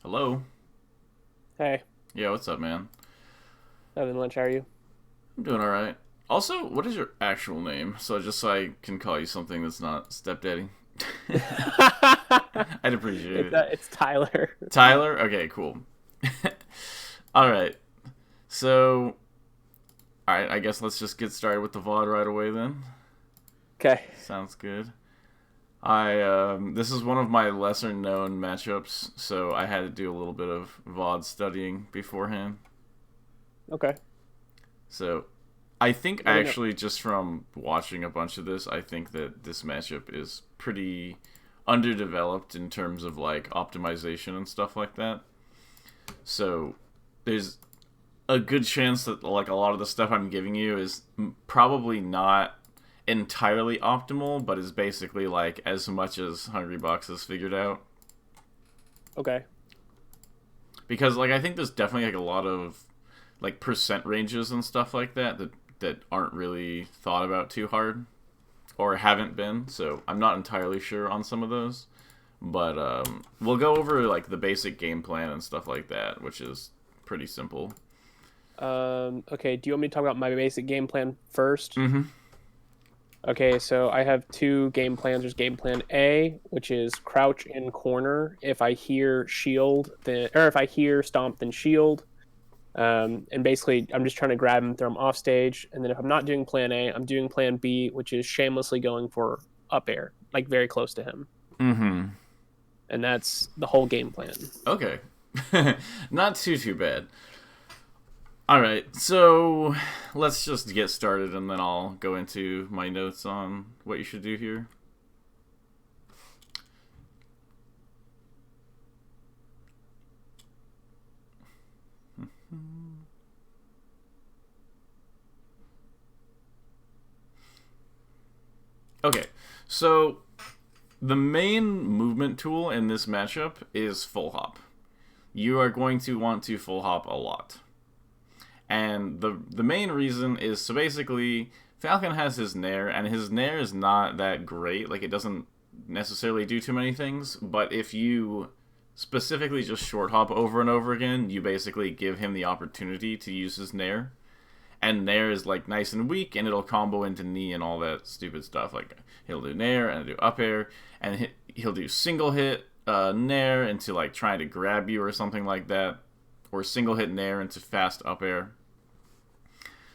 Hello. Hey, Yeah, what's up, man? nothing much. How are you? I'm doing all right. Also, what is your actual name? So I can call you something that's not StepDaddy. I'd appreciate it. It's Tyler. Tyler? Okay, cool. All right. So, all right, I guess let's just get started with the VOD right away then. Okay. Sounds good. I this is one of my lesser known matchups, so I had to do a little bit of VOD studying beforehand. Okay. So I think Let me know. actually just from watching a bunch of this, I think that this matchup is pretty underdeveloped in terms of like optimization and stuff like that. So there's a good chance that like a lot of the stuff I'm giving you is probably not entirely optimal, but is basically like as much as Hungry Box has figured out. Okay. Because like I think there's definitely like a lot of like percent ranges and stuff like that aren't really thought about too hard or haven't been. So I'm not entirely sure on some of those, but we'll go over like the basic game plan and stuff like that, which is pretty simple. Okay. Do you want me to talk about my basic game plan first? Mm-hmm. Okay. So I have two game plans. There's game plan A, which is crouch in corner. If I hear shield, then or if I hear stomp, then shield. And basically, I'm just trying to grab him, throw him off stage. And then if I'm not doing plan A, I'm doing plan B, which is shamelessly going for up air, like very close to him. Mm-hmm. And that's the whole game plan. Okay. Not too bad. All right, so let's just get started, and then I'll go into my notes on what you should do here. Okay, so the main movement tool in this matchup is full hop. You are going to want to full hop a lot. And the main reason is so basically Falcon has his Nair, and his Nair is not that great. Like it doesn't necessarily do too many things, but if you specifically just short hop over and over again, you basically give him the opportunity to use his Nair. And Nair is like nice and weak, and it'll combo into knee and all that stupid stuff. Like he'll do Nair and do up air, and he'll do single hit Nair into like trying to grab you or something like that, or single hit Nair into fast up air.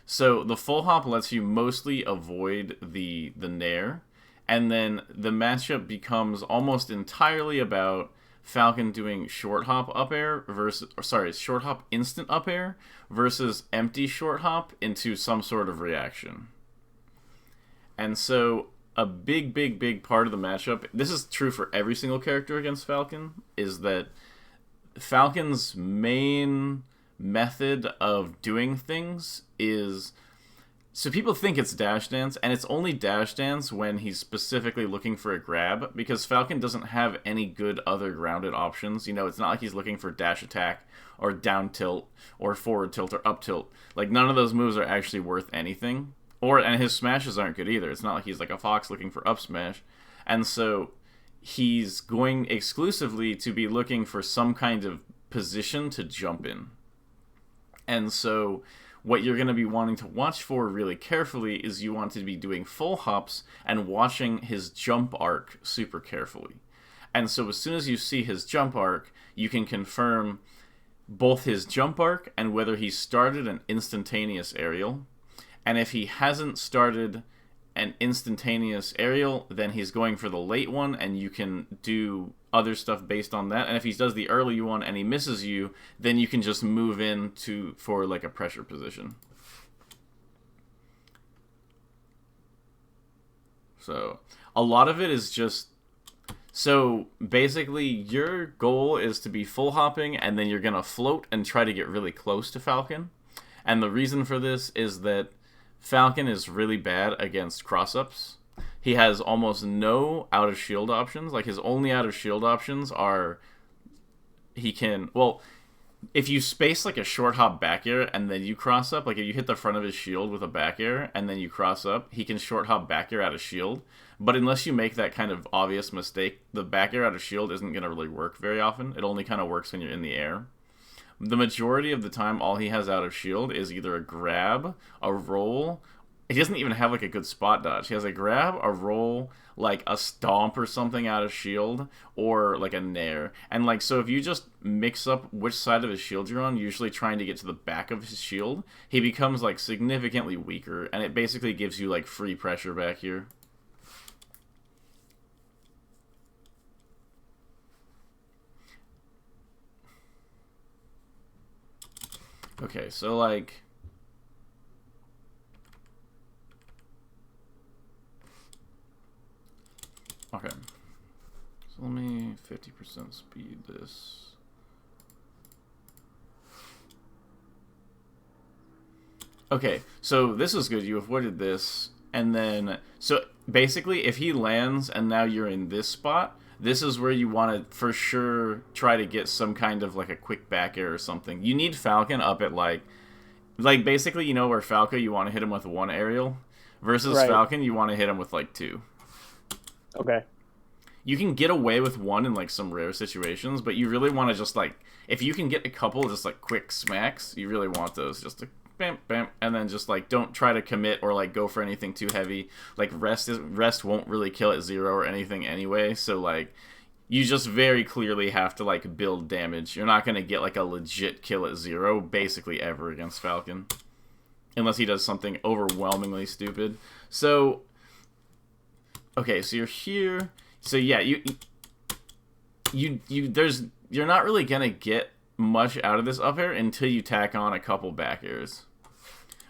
So the full hop lets you mostly avoid the Nair, and then the matchup becomes almost entirely about Falcon doing short hop up air versus, or sorry, short hop instant up air versus empty short hop into some sort of reaction. And so a big part of the matchup, this is true for every single character against Falcon, is that Falcon's main method of doing things is so people think it's dash dance, and it's only dash dance when he's specifically looking for a grab, because Falcon doesn't have any good other grounded options. You know, it's not like he's looking for dash attack or down tilt or forward tilt or up tilt. Like none of those moves are actually worth anything. And his smashes aren't good either. It's not like he's like a fox looking for up smash. And so he's going exclusively to be looking for some kind of position to jump in. And so what you're going to be wanting to watch for really carefully is you want to be doing full hops and watching his jump arc super carefully. And so as soon as you see his jump arc, you can confirm both his jump arc and whether he started an instantaneous aerial. And if he hasn't started an instantaneous aerial, then he's going for the late one, and you can do other stuff based on that. And if he does the early one and he misses you, then you can just move in to for like a pressure position. So a lot of it is just so basically your goal is to be full hopping, and then you're gonna float and try to get really close to Falcon. And the reason for this is that Falcon is really bad against cross-ups. He has almost no out of shield options. Like his only out of shield options are he can if you space like a short hop back air and then you cross up, like if you hit the front of his shield with a back air and then you cross up, he can short hop back air out of shield. But unless you make that kind of obvious mistake, the back air out of shield isn't going to really work very often. It only kind of works when you're in the air. The majority of the time, all he has out of shield is either a grab, a roll. He doesn't even have like a good spot dodge. He has a grab, a roll, like a stomp or something out of shield, or like a nair. And like, so if you just mix up which side of his shield you're on, usually trying to get to the back of his shield, he becomes like significantly weaker, and it basically gives you like free pressure back here. Okay, so like... Okay. So let me 50% speed this. Okay, so this is good. You avoided this. And then... So basically, if he lands and now you're in this spot, this is where you want to, for sure, try to get some kind of, like, a quick back air or something. You need Falcon up at, like, basically, you know where Falco, you want to hit him with one aerial, versus right. Falcon, you want to hit him with, like, two. Okay. You can get away with one in, like, some rare situations, but you really want to just, like, if you can get a couple just, like, quick smacks, you really want those just to bam, bam, and then just, like, don't try to commit or, like, go for anything too heavy. Like, rest won't really kill at 0 or anything anyway, so, like, you just very clearly have to, like, build damage. You're not going to get, like, a legit kill at 0, basically ever, against Falcon. Unless he does something overwhelmingly stupid. So, okay, so you're here. So, yeah, you're not really going to get much out of this up air until you tack on a couple back airs.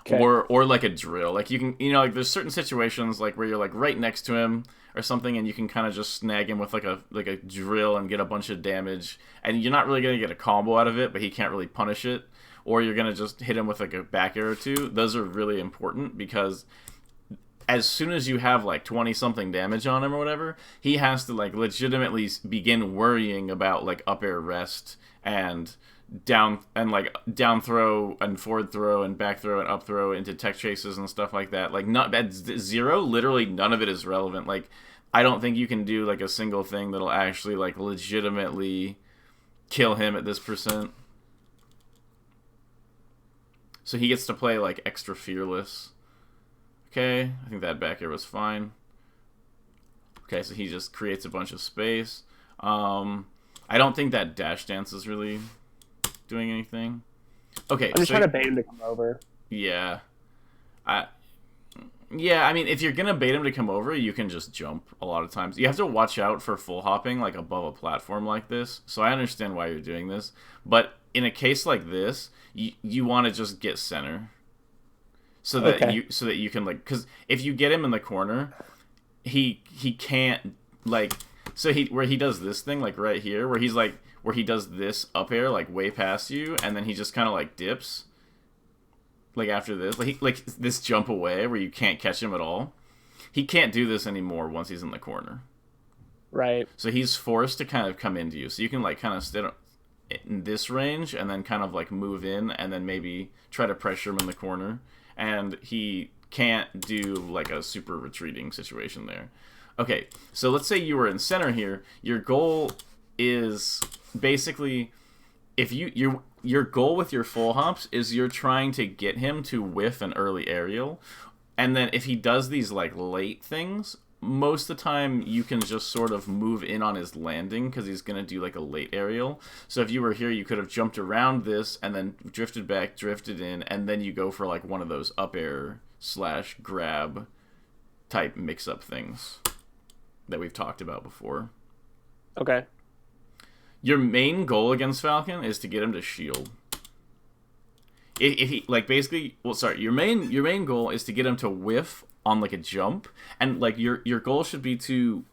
Okay. Or like a drill. Like, you can, you know, like, there's certain situations, like, where you're, like, right next to him or something, and you can kind of just snag him with, like a drill and get a bunch of damage. And you're not really going to get a combo out of it, but he can't really punish it. Or you're going to just hit him with, like, a back air or two. Those are really important, because as soon as you have, like, 20-something damage on him or whatever, he has to, like, legitimately begin worrying about, like, up air rest and down throw and forward throw and back throw and up throw into tech chases and stuff like that. Like, not at 0, literally none of it is relevant. Like, I don't think you can do, like, a single thing that'll actually, like, legitimately kill him at this %. So he gets to play, like, extra fearless. Okay, I think that back air was fine. Okay, so he just creates a bunch of space. I don't think that dash dance is really doing anything. Okay, I'm just trying to bait him to come over. Yeah. Yeah, I mean, if you're gonna bait him to come over, you can just jump a lot of times. You have to watch out for full hopping, like, above a platform like this. So I understand why you're doing this. But in a case like this, you want to just get center. So that you can, like, because if you get him in the corner, he can't, like, so where he does this thing, like, right here, where he does this up air, like, way past you, and then he just kind of, like, dips, like, after this, like this jump away where you can't catch him at all. He can't do this anymore once he's in the corner. Right. So he's forced to kind of come into you. So you can, like, kind of stay in this range and then kind of, like, move in and then maybe try to pressure him in the corner. And he can't do, like, a super retreating situation there. Okay, so let's say you were in center here. Your goal is basically, if your goal with your full hops is you're trying to get him to whiff an early aerial. And then if he does these, like, late things, most of the time you can just sort of move in on his landing because he's going to do, like, a late aerial. So if you were here, you could have jumped around this and then drifted back, drifted in, and then you go for, like, one of those up air / grab type mix-up things that we've talked about before. Okay. Your main goal against Falcon is to get him to shield. If he, like, basically, well, sorry, your main goal is to get him to whiff on, like, a jump, and, like, your goal should be to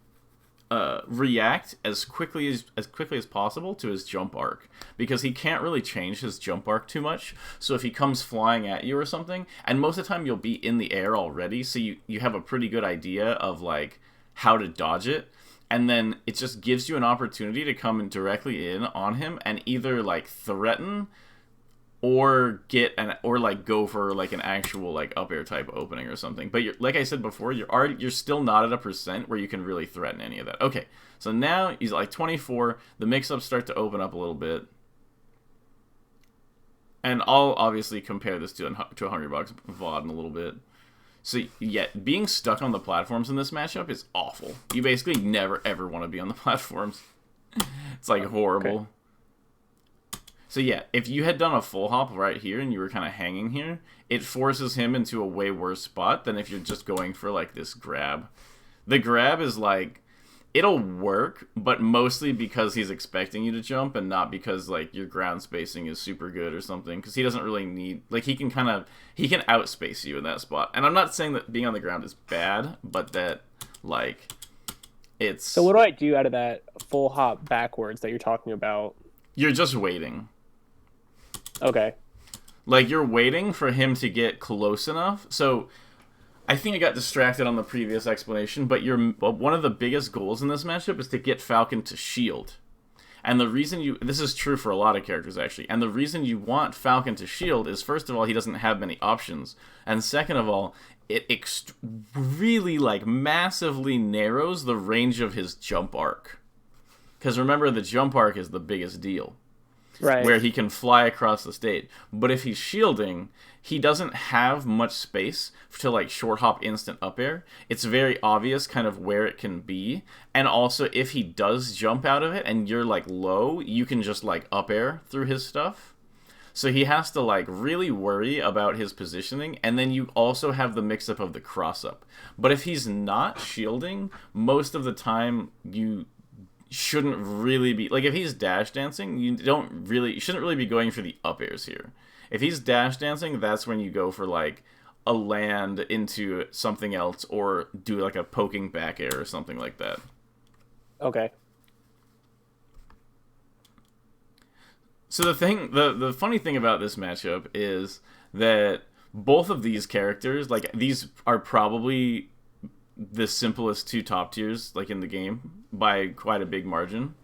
react as quickly as possible to his jump arc, because he can't really change his jump arc too much. So if he comes flying at you or something, and most of the time you'll be in the air already, so you have a pretty good idea of, like, how to dodge it. and then it just gives you an opportunity to come in directly in on him and either like threaten or like go for like an actual like up air type opening or something. But like I said before, you're still not at a percent where you can really threaten any of that. Okay, so now he's like 24. The mix-ups start to open up a little bit, and I'll obviously compare this to $100 VOD in a little bit. So yeah, being stuck on the platforms in this matchup is awful. You basically never ever want to be on the platforms. It's like horrible. Okay. So yeah, if you had done a full hop right here and you were kind of hanging here, it forces him into a way worse spot than if you're just going for like this grab. The grab is like, it'll work, but mostly because he's expecting you to jump and not because like your ground spacing is super good or something, because he doesn't really need, like he can outspace you in that spot. And I'm not saying that being on the ground is bad, but that like it's... So what do I do out of that full hop backwards that you're talking about? You're just waiting. Okay. Like, you're waiting for him to get close enough. So, I think I got distracted on the previous explanation, but one of the biggest goals in this matchup is to get Falcon to shield. And the reason this is true for a lot of characters, actually, and the reason you want Falcon to shield is, first of all, he doesn't have many options, and second of all, it really, like, massively narrows the range of his jump arc. Because remember, the jump arc is the biggest deal. Right. Where he can fly across the stage. But if he's shielding, he doesn't have much space to like short hop instant up air. It's very obvious kind of where it can be. And also if he does jump out of it and you're like low, you can just like up air through his stuff. So he has to like really worry about his positioning, and then you also have the mix up of the cross up. But if he's not shielding, most of the time you shouldn't really be, like, if he's dash dancing, you shouldn't really be going for the up airs here. If he's dash dancing, that's when you go for like a land into something else or do like a poking back air or something like that. Okay. So the funny thing about this matchup is that both of these characters, like, these are probably the simplest two top tiers like in the game by quite a big margin,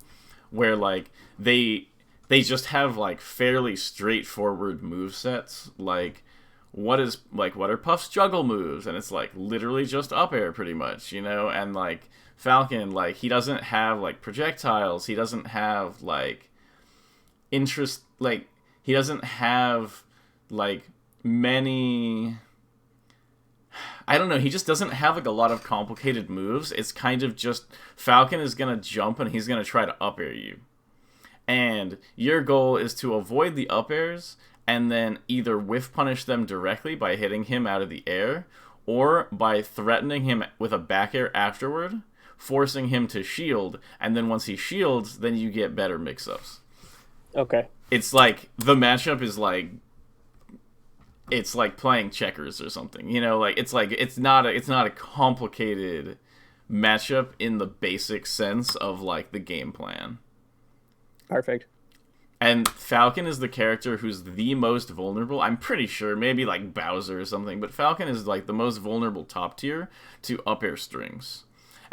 where like they just have like fairly straightforward move sets. Like what are Puff's juggle moves, and it's like literally just up air pretty much, you know. And like Falcon, like he doesn't have like projectiles, he doesn't have like interest, like he doesn't have like many, I don't know, he just doesn't have like a lot of complicated moves. It's kind of just Falcon is going to jump and he's going to try to up air you. And your goal is to avoid the up airs and then either whiff punish them directly by hitting him out of the air or by threatening him with a back air afterward, forcing him to shield, and then once he shields, then you get better mix-ups. Okay. It's like the matchup is like, it's like playing checkers or something, you know. Like it's not a complicated matchup in the basic sense of like the game plan. Perfect. And Falcon is the character who's the most vulnerable. I'm pretty sure, maybe like Bowser or something, but Falcon is like the most vulnerable top tier to up air strings.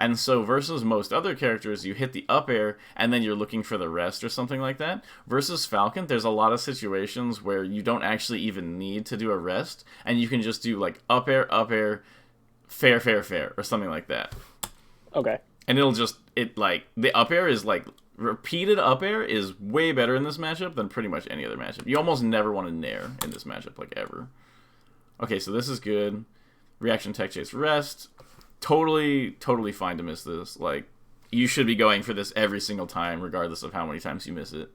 And so versus most other characters, you hit the up air and then you're looking for the rest or something like that. Versus Falcon, there's a lot of situations where you don't actually even need to do a rest, and you can just do like up air, fair, or something like that. Okay. And the up air is like, repeated up air is way better in this matchup than pretty much any other matchup. You almost never want to nair in this matchup, like ever. Okay, so this is good. Reaction tech chase rest. Totally fine to miss this. Like, you should be going for this every single time, regardless of how many times you miss it.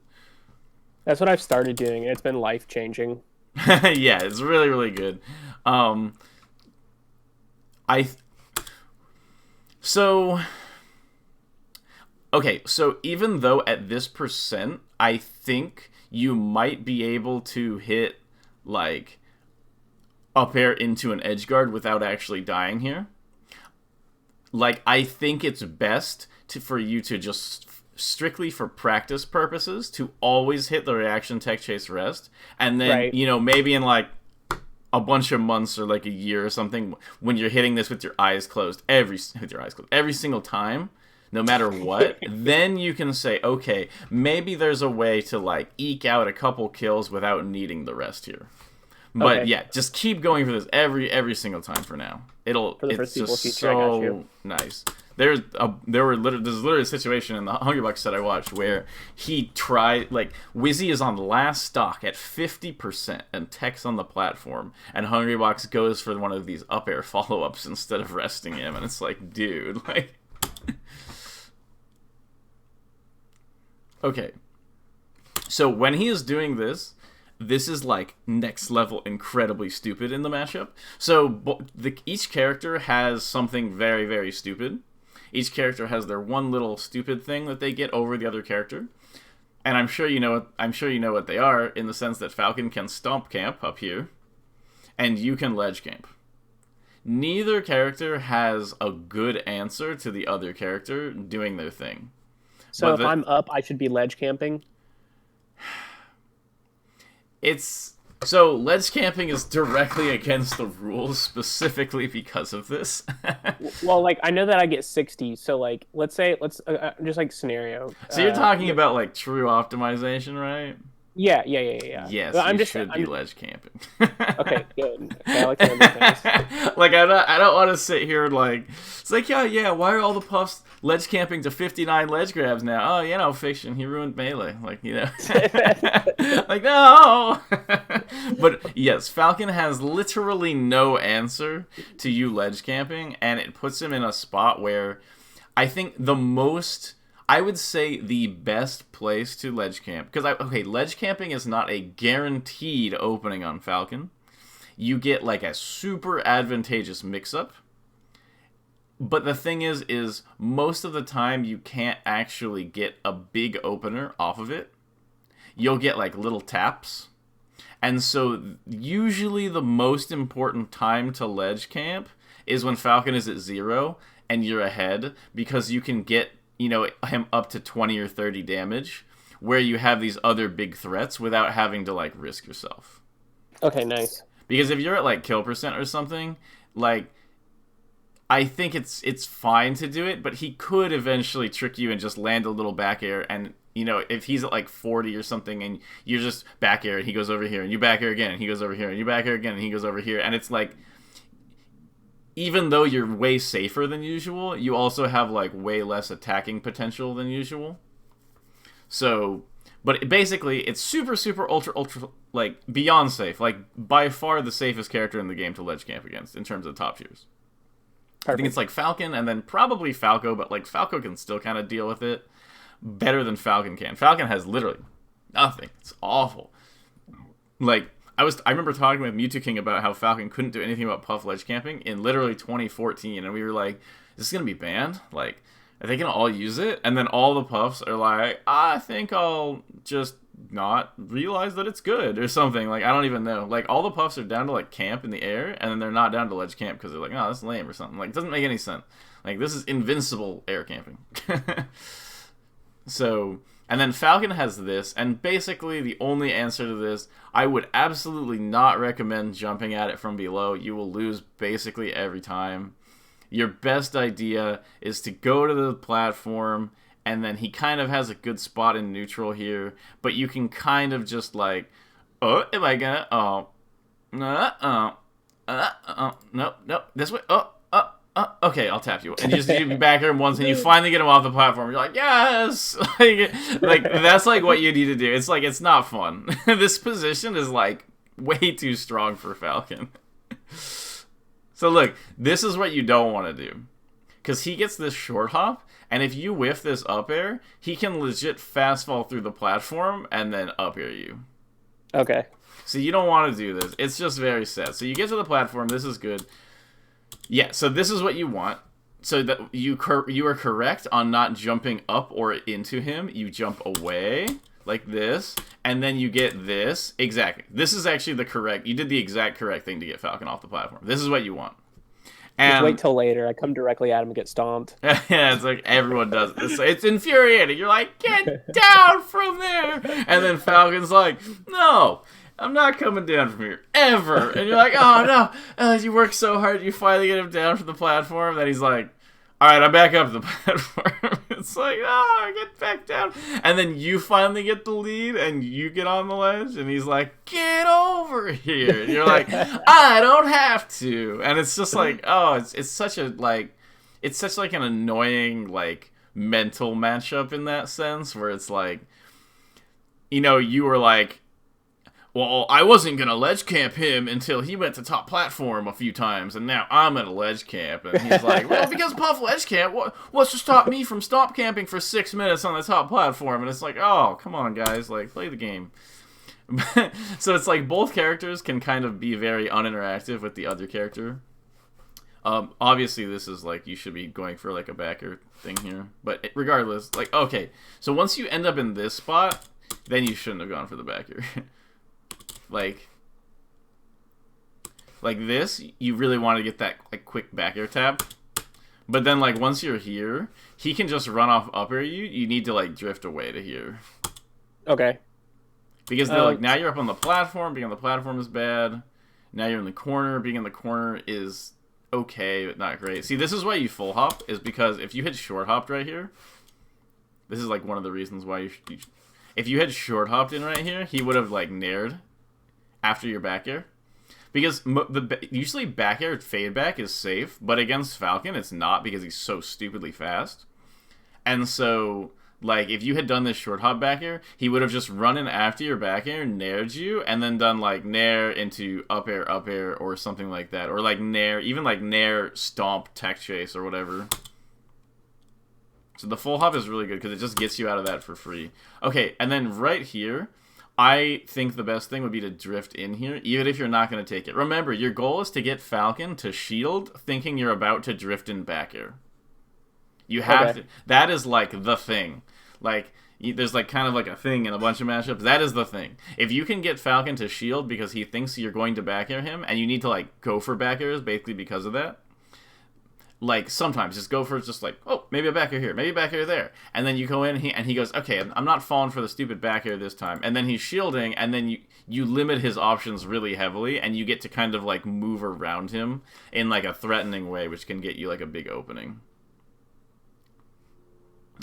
That's what I've started doing. It's been life-changing. Yeah, it's really, really good. Okay, so even though at this percent, I think you might be able to hit, like, up air into an edge guard without actually dying here. Like, I think it's best for you to just, strictly for practice purposes, to always hit the reaction tech chase rest. And then, right, you know, maybe in, like, a bunch of months or, like, a year or something, when you're hitting this with your eyes closed, every single time, no matter what, then you can say, okay, maybe there's a way to like eke out a couple kills without needing the rest here. But Okay. yeah, just keep going for this every single time for now. For the It's foreseeable just future, I got so you. nice. There's literally a situation in the Hungry Bucks that I watched where he tried, like, Wizzy is on the last stock at 50% and Tech's on the platform, and Hungry Bucks goes for one of these up air follow-ups instead of resting him, and it's like, dude, like... Okay. So when he is doing this, this is like next level incredibly stupid in the matchup. So each character has something very, very stupid. Each character has their one little stupid thing that they get over the other character. And I'm sure you know what they are, in the sense that Falcon can stomp camp up here, and you can ledge camp. Neither character has a good answer to the other character doing their thing. So if I'm up, I should be ledge camping? So ledge camping is directly against the rules specifically because of this. Well, like, I know that I get 60, so like, let's just like scenario. So you're talking about like true optimization, right? Yeah. Yes, But you should be ledge camping. Okay, good. Okay, I like to know things. Like, I don't want to sit here like, it's like, yeah, why are all the puffs ledge camping to 59 ledge grabs now? Oh, you know, Fiction, he ruined melee. Like, you know. Like, no! But yes, Falcon has literally no answer to you ledge camping, and it puts him in a spot where I think I would say the best place to ledge camp, because ledge camping is not a guaranteed opening on Falcon. You get like a super advantageous mix-up, but the thing is most of the time you can't actually get a big opener off of it. You'll get like little taps, and so usually the most important time to ledge camp is when Falcon is at 0 and you're ahead, because you can get, you know, him up to 20 or 30 damage, where you have these other big threats without having to, like, risk yourself. Okay, nice. Because if you're at, like, kill percent or something, like, I think it's fine to do it, but he could eventually trick you and just land a little back air, and, you know, if he's at, like, 40 or something, and you're just back air, and he goes over here, and you back air again, and he goes over here, and you back air again, and he goes over here, and it's like... Even though you're way safer than usual, you also have, like, way less attacking potential than usual. So, but basically, it's super, super, ultra, like, beyond safe. Like, by far the safest character in the game to ledge camp against, in terms of top tiers. Perfect. I think it's, like, Falcon, and then probably Falco, but, like, Falco can still kind of deal with it better than Falcon can. Falcon has literally nothing. It's awful. Like... I remember talking with Mewtwo King about how Falcon couldn't do anything about puff ledge camping in literally 2014, and we were like, "Is this gonna be banned? Like, are they gonna all use it?" And then all the puffs are like, "I think I'll just not realize that it's good," or something. Like, I don't even know. Like, all the puffs are down to like camp in the air, and then they're not down to ledge camp because they're like, "Oh, that's lame," or something. Like, it doesn't make any sense. Like, this is invincible air camping. So. And then Falcon has this, and basically the only answer to this, I would absolutely not recommend jumping at it from below. You will lose basically every time. Your best idea is to go to the platform, and then he kind of has a good spot in neutral here, but you can kind of just like, oh, am I gonna, no, this way, okay, I'll tap you. And you back him once, and you finally get him off the platform. You're like, yes! like, that's like what you need to do. It's like, it's not fun. This position is like way too strong for Falcon. So look, this is what you don't want to do. Because he gets this short hop, and if you whiff this up air, he can legit fast fall through the platform and then up air you. Okay. So you don't want to do this. It's just very sad. So you get to the platform. This is good. Yeah, so this is what you want. So that you are correct on not jumping up or into him. You jump away like this, and then you get this. Exactly. This is actually you did the exact correct thing to get Falcon off the platform. This is what you want. And just wait till later. I come directly at him and get stomped. Yeah, it's like everyone does it. It's infuriating. You're like, get down from there. And then Falcon's like, no. I'm not coming down from here, ever. And you're like, oh, no. You work so hard, you finally get him down from the platform. Then he's like, all right, I'm back up the platform. It's like, oh, get back down. And then you finally get the lead, and you get on the ledge, and he's like, get over here. And you're like, I don't have to. And it's just like, oh, it's such a, like, it's such, like, an annoying, like, mental matchup in that sense, where it's like, you know, you were like, well, I wasn't going to ledge camp him until he went to top platform a few times, and now I'm at a ledge camp. And he's like, well, because Puff ledge camp, what's to stop me from stop camping for 6 minutes on the top platform? And it's like, oh, come on, guys, like, play the game. So it's like both characters can kind of be very uninteractive with the other character. Obviously, this is like, you should be going for like a backer thing here. But regardless, like, okay, so once you end up in this spot, then you shouldn't have gone for the backer. Like this, you really want to get that like quick back air tap. But then like once you're here, he can just run off up air you. You need to like drift away to here. Okay. Because they're like, now you're up on the platform. Being on the platform is bad. Now you're in the corner. Being in the corner is okay, but not great. See, this is why you full hop, is because if you had short hopped right here, this is like one of the reasons why you if you had short hopped in right here, he would have like nared after your back air, because usually back air fade back is safe, but against Falcon it's not, because he's so stupidly fast. And so like if you had done this short hop back air, he would have just run in after your back air, nared you, and then done like nair into up air or something like that, or like nair, even like nair stomp tech chase or whatever. So the full hop is really good because it just gets you out of that for free. Okay, and then right here, I think the best thing would be to drift in here, even if you're not going to take it. Remember, your goal is to get Falcon to shield, thinking you're about to drift in back air. You have to. That is like the thing. Like, there's like kind of like a thing in a bunch of matchups. That is the thing. If you can get Falcon to shield because he thinks you're going to back air him, and you need to like go for back airs basically because of that. Like, sometimes just go for just like, oh, maybe a back air here, maybe a back air there. And then you go in and he goes, okay, I'm not falling for the stupid back air this time. And then he's shielding, and then you limit his options really heavily, and you get to kind of like move around him in like a threatening way, which can get you like a big opening.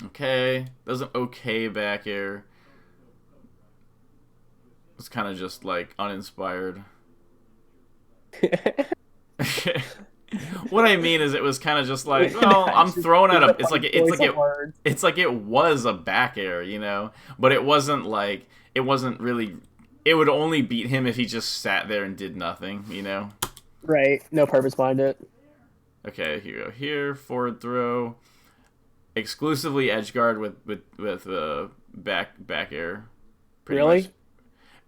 Okay, that was an okay back air. It's kind of just like uninspired. What I mean is, it was kind of just like, well, I'm thrown at a. It's like it was a back air, you know, but it wasn't like, it wasn't really. It would only beat him if he just sat there and did nothing, you know. Right. No purpose behind it. Okay, here you go. Here, forward throw, exclusively edge guard with back air. Really? Much.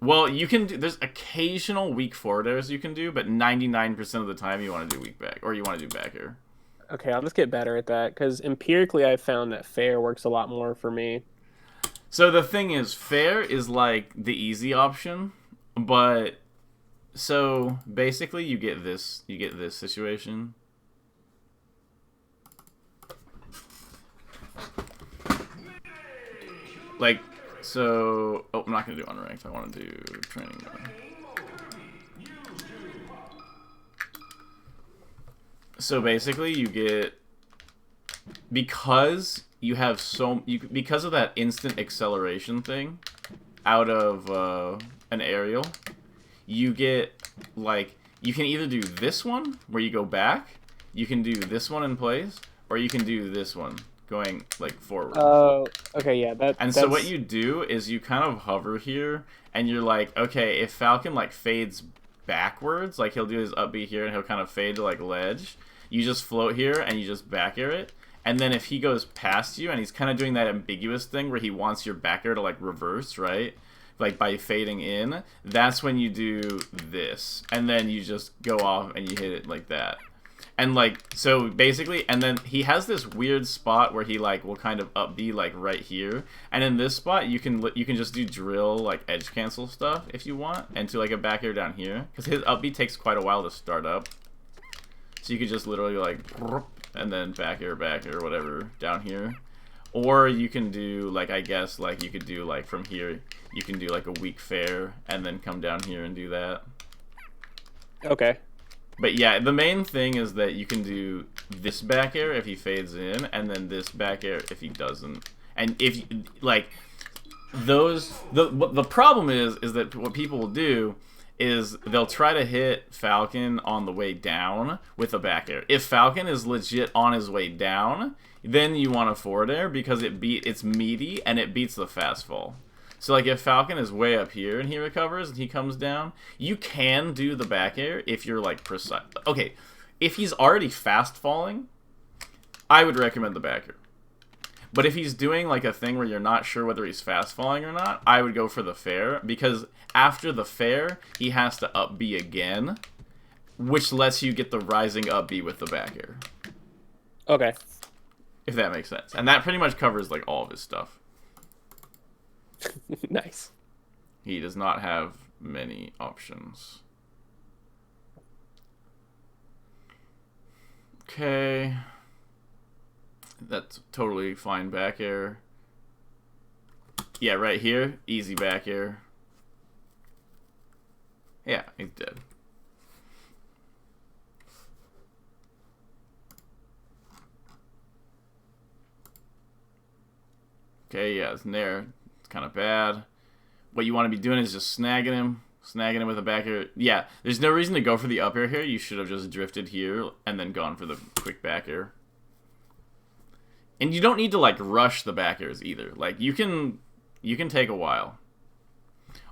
Well, you can do, there's occasional weak forward airs you can do, but 99% of the time you want to do weak back, or you want to do back air. Okay, I'll just get better at that, because empirically I've found that fair works a lot more for me. So the thing is, fair is like the easy option, but so basically you get this situation. Like, so, oh, I'm not going to do unranked. I want to do training mode. So basically you get, because you have because of that instant acceleration thing out of an aerial, you get, like, you can either do this one where you go back, you can do this one in place, or you can do this one going like forward. Oh, okay, yeah. So what you do is you kind of hover here, and you're like, okay, if Falcon like fades backwards, like he'll do his up B here, and he'll kind of fade to like ledge. You just float here, and you just back air it. And then if he goes past you, and he's kind of doing that ambiguous thing where he wants your back air to like reverse, right? Like by fading in, that's when you do this, and then you just go off and you hit it like that. And like, so basically, and then he has this weird spot where he like will kind of up B like right here, and in this spot you can just do drill like edge cancel stuff if you want, and to like a back air down here, because his up B takes quite a while to start up, so you could just literally like, and then back air whatever down here, or you can do like, I guess like you could do like from here you can do like a weak fair and then come down here and do that. Okay. But yeah, the main thing is that you can do this back air if he fades in, and then this back air if he doesn't. And if, like, the problem is that what people will do is they'll try to hit Falcon on the way down with a back air. If Falcon is legit on his way down, then you want a forward air because it's meaty and it beats the fast fall. So, like, if Falcon is way up here and he recovers and he comes down, you can do the back air if you're, like, precise. Okay, if he's already fast falling, I would recommend the back air. But if he's doing, like, a thing where you're not sure whether he's fast falling or not, I would go for the fair, because after the fair, he has to up B again, which lets you get the rising up B with the back air. Okay. If that makes sense. And that pretty much covers, like, all of his stuff. Nice. He does not have many options. Okay. That's totally fine back air. Yeah, right here, easy back air. Yeah, he's dead. Okay, yeah, it's Nair. It's kind of bad. What you want to be doing is just snagging him with a back air. Yeah, there's no reason to go for the up air here. You should have just drifted here and then gone for the quick back air. And you don't need to, like, rush the back airs either. Like, you can take a while.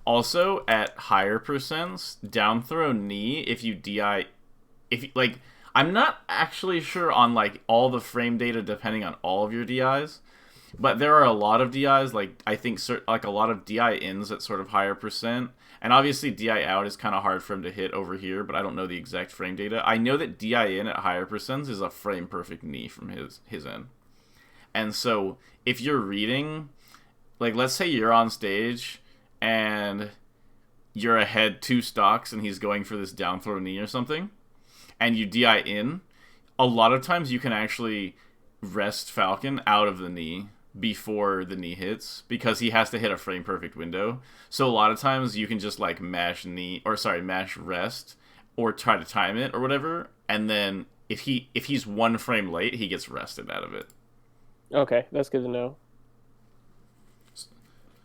Also, at higher percents, down throw knee, if you DI... like, I'm not actually sure on, like, all the frame data depending on all of your DIs. But there are a lot of DIs, like, I think, like, a lot of DI ins at sort of higher percent. And obviously, DI out is kind of hard for him to hit over here, but I don't know the exact frame data. I know that DI in at higher percents is a frame perfect knee from his end. And so, if you're reading, like, let's say you're on stage, and you're ahead 2 stocks, and he's going for this down throw knee or something, and you DI in, a lot of times you can actually rest Falcon out of the knee before the knee hits, because he has to hit a frame perfect window. So a lot of times you can just, like, mash rest, or try to time it, or whatever, and then if he's 1 frame late, he gets rested out of it. Okay, that's good to know.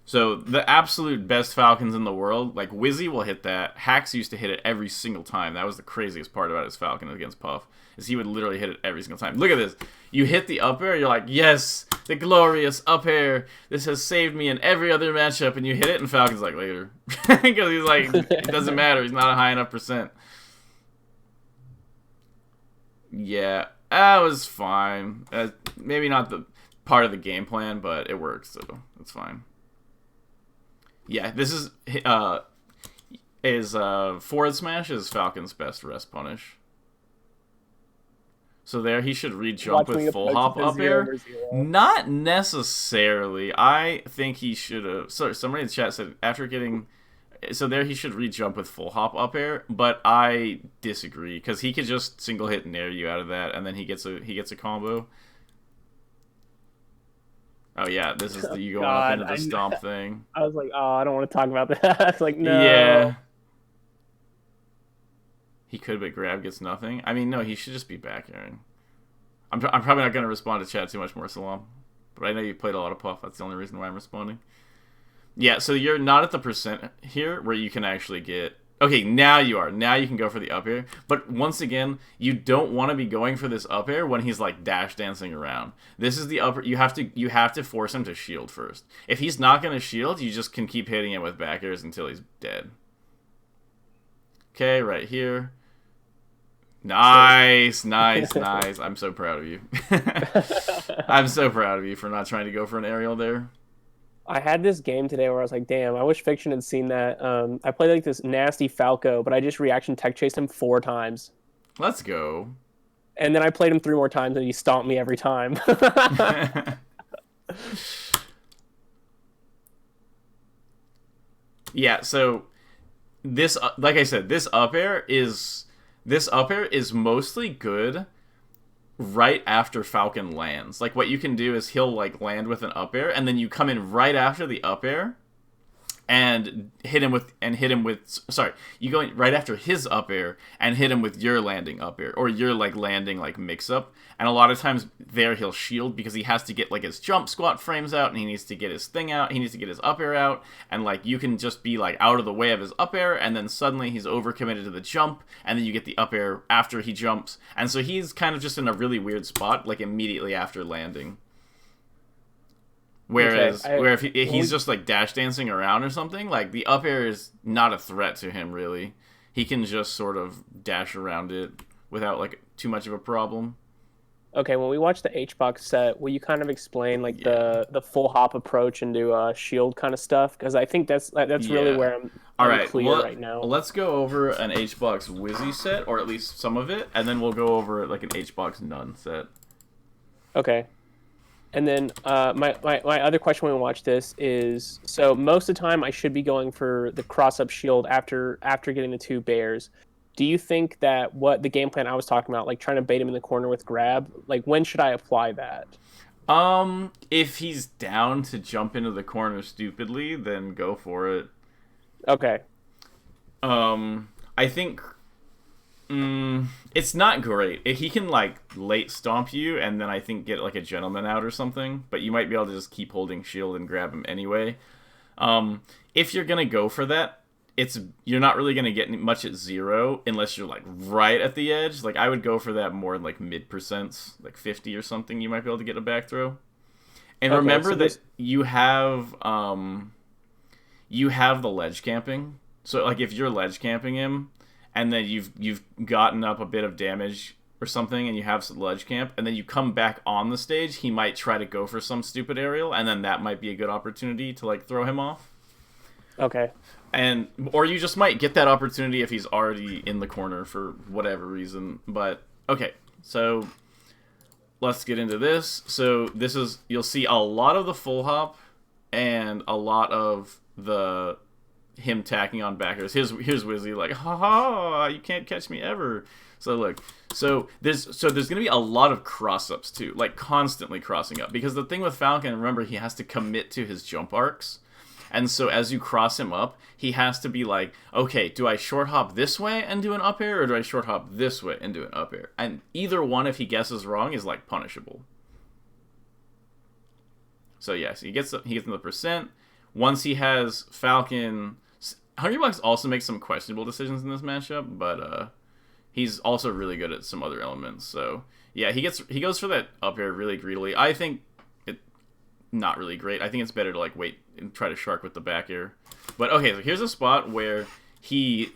So, the absolute best Falcons in the world, like, Wizzy will hit that. Hax used to hit it every single time. That was the craziest part about his Falcon against Puff, is he would literally hit it every single time. Look at this. You hit the up air, you're like, yes, the glorious up air. This has saved me in every other matchup. And you hit it, and Falcon's like, later. Because he's like, it doesn't matter. He's not a high enough percent. Yeah, that was fine. Maybe not the part of the game plan, but it works, so it's fine. Yeah, this is forward smash is Falcon's best rest punish. So there, he should re-jump with full hop up air. Not necessarily. I think he should have. Sorry, somebody in the chat said after getting. So there, he should re-jump with full hop up air, but I disagree, because he could just single hit nair you out of that, and then he gets a combo. Oh yeah, this is you going up into the stomp thing. I was like, oh, I don't want to talk about that. I was like, no. Yeah. He could, but grab gets nothing. I mean, no, he should just be back airing. I'm probably not going to respond to chat too much more, Salam. But I know you played a lot of Puff. That's the only reason why I'm responding. Yeah, so you're not at the percent here where you can actually get... Okay, now you are. Now you can go for the up air. But once again, you don't want to be going for this up air when he's, like, dash dancing around. This is the upper. You have to force him to shield first. If he's not going to shield, you just can keep hitting him with back airs until he's dead. Okay, right here. Nice, nice, nice. I'm so proud of you. I'm so proud of you for not trying to go for an aerial there. I had this game today where I was like, damn, I wish Fiction had seen that. I played like this nasty Falco, but I just reaction tech chased him 4 times. Let's go. And then I played him 3 more times and he stomped me every time. Yeah, so this, like I said, this up air is mostly good right after Falcon lands. Like, what you can do is he'll, like, land with an up air, and then you come in right after the up air, and hit him with sorry, you go right after his up air and hit him with your landing up air, or your like landing like mix up. And a lot of times there he'll shield because he has to get like his jump squat frames out, and he needs to get his thing out, he needs to get his up air out, and like you can just be like out of the way of his up air, and then suddenly he's overcommitted to the jump, and then you get the up air after he jumps, and so he's kind of just in a really weird spot like immediately after landing. Whereas, where if he's just like dash dancing around or something, like the up air is not a threat to him really. He can just sort of dash around it without like too much of a problem. Okay, when we watch the H-Box set, will you kind of explain like the full hop approach into shield kind of stuff? Because I think that's really where I'm clear right now. Let's go over an H-Box Wizzy set, or at least some of it, and then we'll go over like an H-Box None set. Okay. And then my other question when we watch this is, so most of the time I should be going for the cross-up shield after getting the 2 bears. Do you think that what the game plan I was talking about, like trying to bait him in the corner with grab, like when should I apply that? If he's down to jump into the corner stupidly, then go for it. Okay. I think it's not great. He can like late stomp you and then I think get like a gentleman out or something, but you might be able to just keep holding shield and grab him anyway. If you're gonna go for that, you're not really gonna get much at 0 unless you're like right at the edge. Like I would go for that more in like mid percents, like 50 or something. You might be able to get a back throw. And remember that you have the ledge camping. So like if you're ledge camping him, and then you've gotten up a bit of damage or something, and you have some ledge camp, and then you come back on the stage, he might try to go for some stupid aerial, and then that might be a good opportunity to like throw him off. Okay. Or you just might get that opportunity if he's already in the corner for whatever reason. But okay, so let's get into this. So this is, you'll see a lot of the full hop and a lot of him tacking on backers. Here's Wizzy like, ha ha, you can't catch me ever. So look, so there's gonna be a lot of cross ups too, like constantly crossing up, because the thing with Falcon, remember, he has to commit to his jump arcs, and so as you cross him up, he has to be like, okay, do I short hop this way and do an up air, or do I short hop this way and do an up air? And either one, if he guesses wrong, is like punishable. So yes, he gets in the percent. Once he has Falcon, Hungrybox also makes some questionable decisions in this matchup, but he's also really good at some other elements. So yeah, he goes for that up air really greedily. I think it not really great. I think it's better to like wait and try to shark with the back air. But okay, so here's a spot where he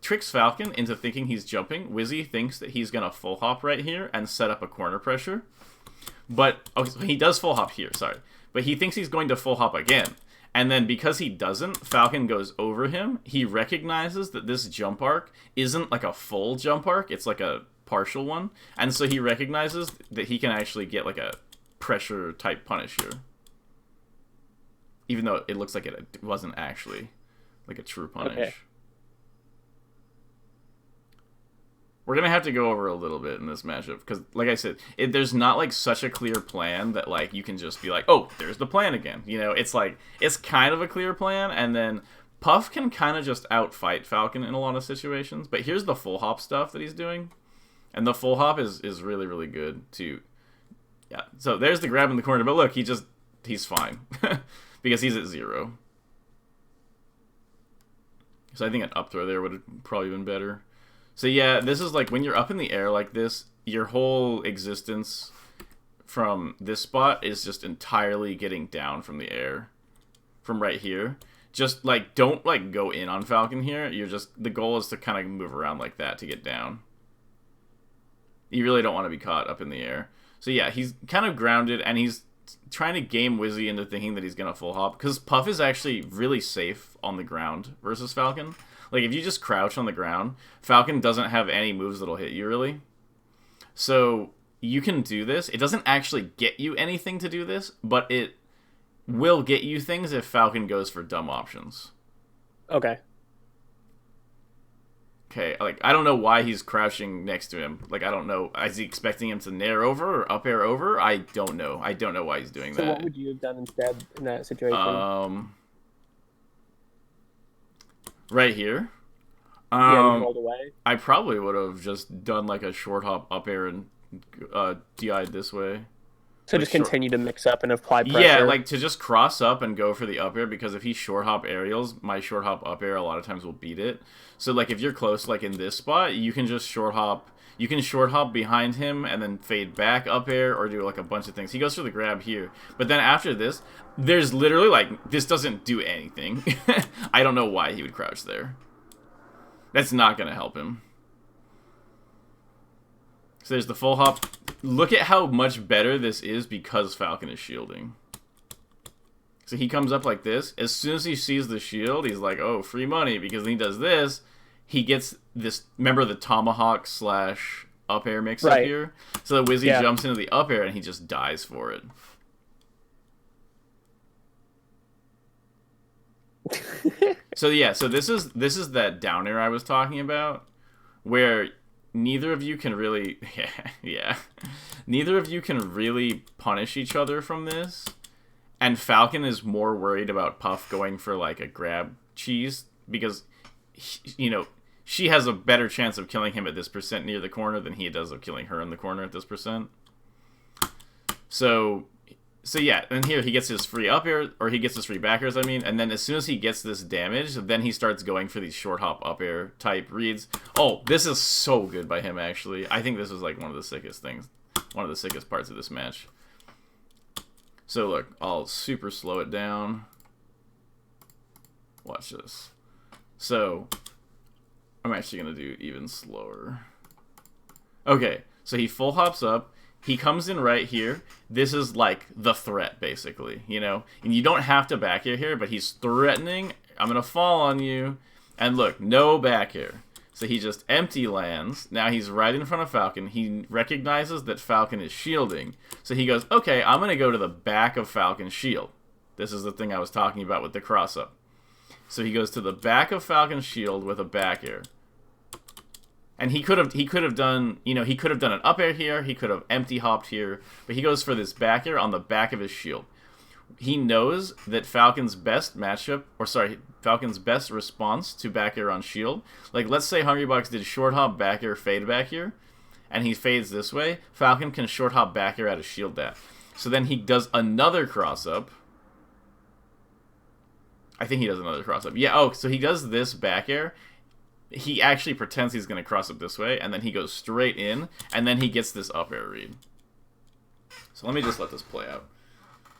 tricks Falcon into thinking he's jumping. Wizzy thinks that he's gonna full hop right here and set up a corner pressure. But okay, so he does full hop here, sorry. But he thinks he's going to full hop again. And then because he doesn't, Falcon goes over him. He recognizes that this jump arc isn't like a full jump arc, it's like a partial one. And so he recognizes that he can actually get like a pressure type punish here. Even though it looks like it wasn't actually like a true punish. Okay. We're going to have to go over a little bit in this matchup, because, like I said, there's not, like, such a clear plan that, like, you can just be like, oh, there's the plan again. You know, it's, like, it's kind of a clear plan, and then Puff can kind of just outfight Falcon in a lot of situations. But here's the full hop stuff that he's doing, and the full hop is really, really good, too. Yeah, so there's the grab in the corner, but look, he's fine, because he's at 0. So I think an up throw there would have probably been better. So yeah, this is like when you're up in the air like this, your whole existence from this spot is just entirely getting down from the air. From right here. Just like, don't like go in on Falcon here. The goal is to kind of move around like that to get down. You really don't want to be caught up in the air. So yeah, he's kind of grounded, and he's trying to game Wizzy into thinking that he's going to full hop, because Puff is actually really safe on the ground versus Falcon. Like, if you just crouch on the ground, Falcon doesn't have any moves that'll hit you, really. So, you can do this. It doesn't actually get you anything to do this, but it will get you things if Falcon goes for dumb options. Okay. Okay, like, I don't know why he's crouching next to him. Like, I don't know. Is he expecting him to nair over or up air over? I don't know. I don't know why he's doing that. So what would you have done instead in that situation? Right here. Yeah, we rolled away. I probably would have just done like a short hop up air and DI'd this way. So Like just continue to mix up and apply pressure. Yeah, like to just cross up and go for the up air, because if he short hop aerials, my short hop up air a lot of times will beat it. So like if you're close, like in this spot, you can just short hop. You can short hop behind him and then fade back up air or do like a bunch of things. He goes for the grab here. But then after this, there's literally like, this doesn't do anything. I don't know why he would crouch there. That's not going to help him. So there's the full hop. Look at how much better this is because Falcon is shielding. So he comes up like this. As soon as he sees the shield, he's like, oh, free money. Because when he does this, he gets this, remember the tomahawk slash up air mix up here? So the Wizzy jumps into the up air and he just dies for it. So yeah, so this is that down air I was talking about, where neither of you can really neither of you can really punish each other from this, and Falcon is more worried about Puff going for like a grab cheese because she has a better chance of killing him at this percent near the corner than he does of killing her in the corner at this percent. So yeah, and here he gets his free up air, or he gets his free back airs, I mean, and then as soon as he gets this damage, then he starts going for these short hop up air type reads. Oh, this is so good by him, actually. I think this is like one of the sickest things, one of the sickest parts of this match. So look, I'll super slow it down. Watch this. So, I'm actually going to do even slower. Okay, so he full hops up. He comes in right here. This is like the threat, basically, you know? And you don't have to back air here, but he's threatening. I'm going to fall on you. And look, no back air. So he just empty lands. Now he's right in front of Falcon. He recognizes that Falcon is shielding. So he goes, okay, I'm going to go to the back of Falcon's shield. This is the thing I was talking about with the cross-up. So he goes to the back of Falcon's shield with a back air. And he could have done, he could have done an up air here, he could have empty hopped here, but he goes for this back air on the back of his shield. He knows that Falcon's best response to back air on shield, like let's say Hungrybox did short hop back air fade back here, and he fades this way, Falcon can short hop back air out of shield that. So then he does another cross up. I think he does another cross up. Yeah, oh, so he does this back air. He actually pretends he's going to cross up this way, and then he goes straight in, and then he gets this up air read. So let me just let this play out.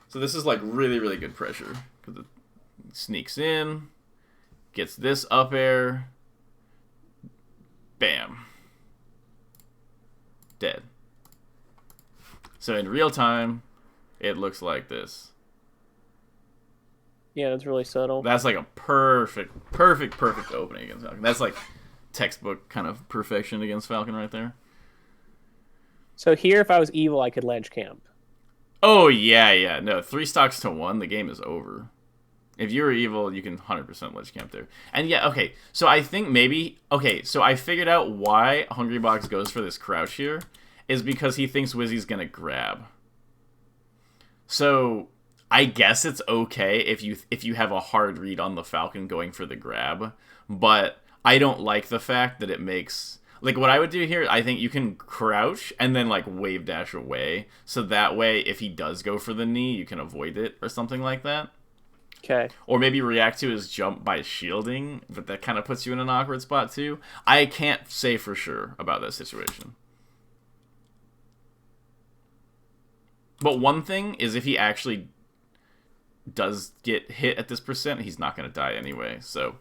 So this is like really, really good pressure, because it sneaks in, gets this up air, bam, dead. So in real time, it looks like this. Yeah, that's really subtle. That's like a perfect opening against Falcon. That's like textbook kind of perfection against Falcon right there. So here, if I was evil, I could ledge camp. Oh, yeah. No, 3 stocks to 1, the game is over. If you were evil, you can 100% ledge camp there. And yeah, okay, so I think maybe... Okay, so I figured out why Hungrybox goes for this crouch here, is because he thinks Wizzy's gonna grab. So... I guess it's okay if you have a hard read on the Falcon going for the grab, but I don't like the fact that it makes... Like, what I would do here, I think you can crouch and then, like, wave dash away, so that way, if he does go for the knee, you can avoid it or something like that. Okay. Or maybe react to his jump by shielding, but that kind of puts you in an awkward spot, too. I can't say for sure about that situation. But one thing is if he actually... does get hit at this percent, he's not going to die anyway, so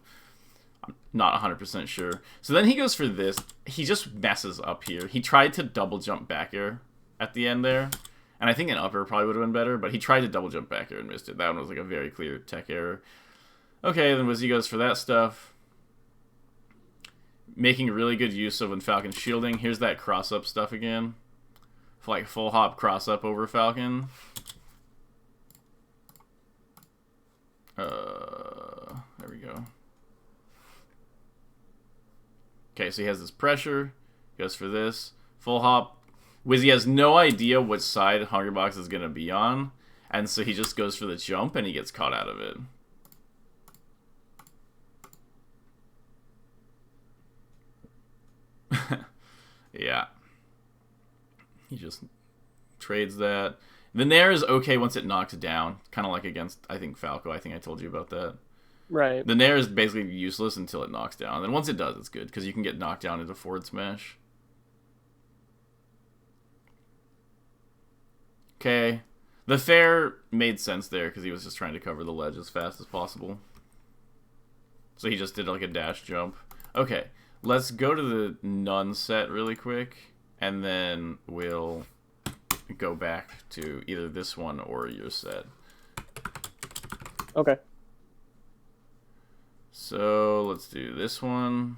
I'm not 100% sure. So then he goes for this. He just messes up here. He tried to double jump back air at the end there, and I think an up air probably would have been better, but he tried to double jump back air and missed it. That one was like a very clear tech error. Okay, then Wizzy goes for that stuff. Making really good use of when Falcon's shielding. Here's that cross-up stuff again. Like full hop cross-up over Falcon. There we go. Okay, so he has this pressure. Goes for this. Full hop. Wizzy has no idea which side Hungrybox is going to be on. And so he just goes for the jump and he gets caught out of it. Yeah. He just trades that. The Nair is okay once it knocks down. Kind of like against, I think, Falco. I think I told you about that. Right. The Nair is basically useless until it knocks down. And then once it does, it's good, because you can get knocked down into forward smash. Okay. The fair made sense there, because he was just trying to cover the ledge as fast as possible. So he just did like a dash jump. Okay. Let's go to the none set really quick, and then we'll go back to either this one or your set. Okay. So let's do this one.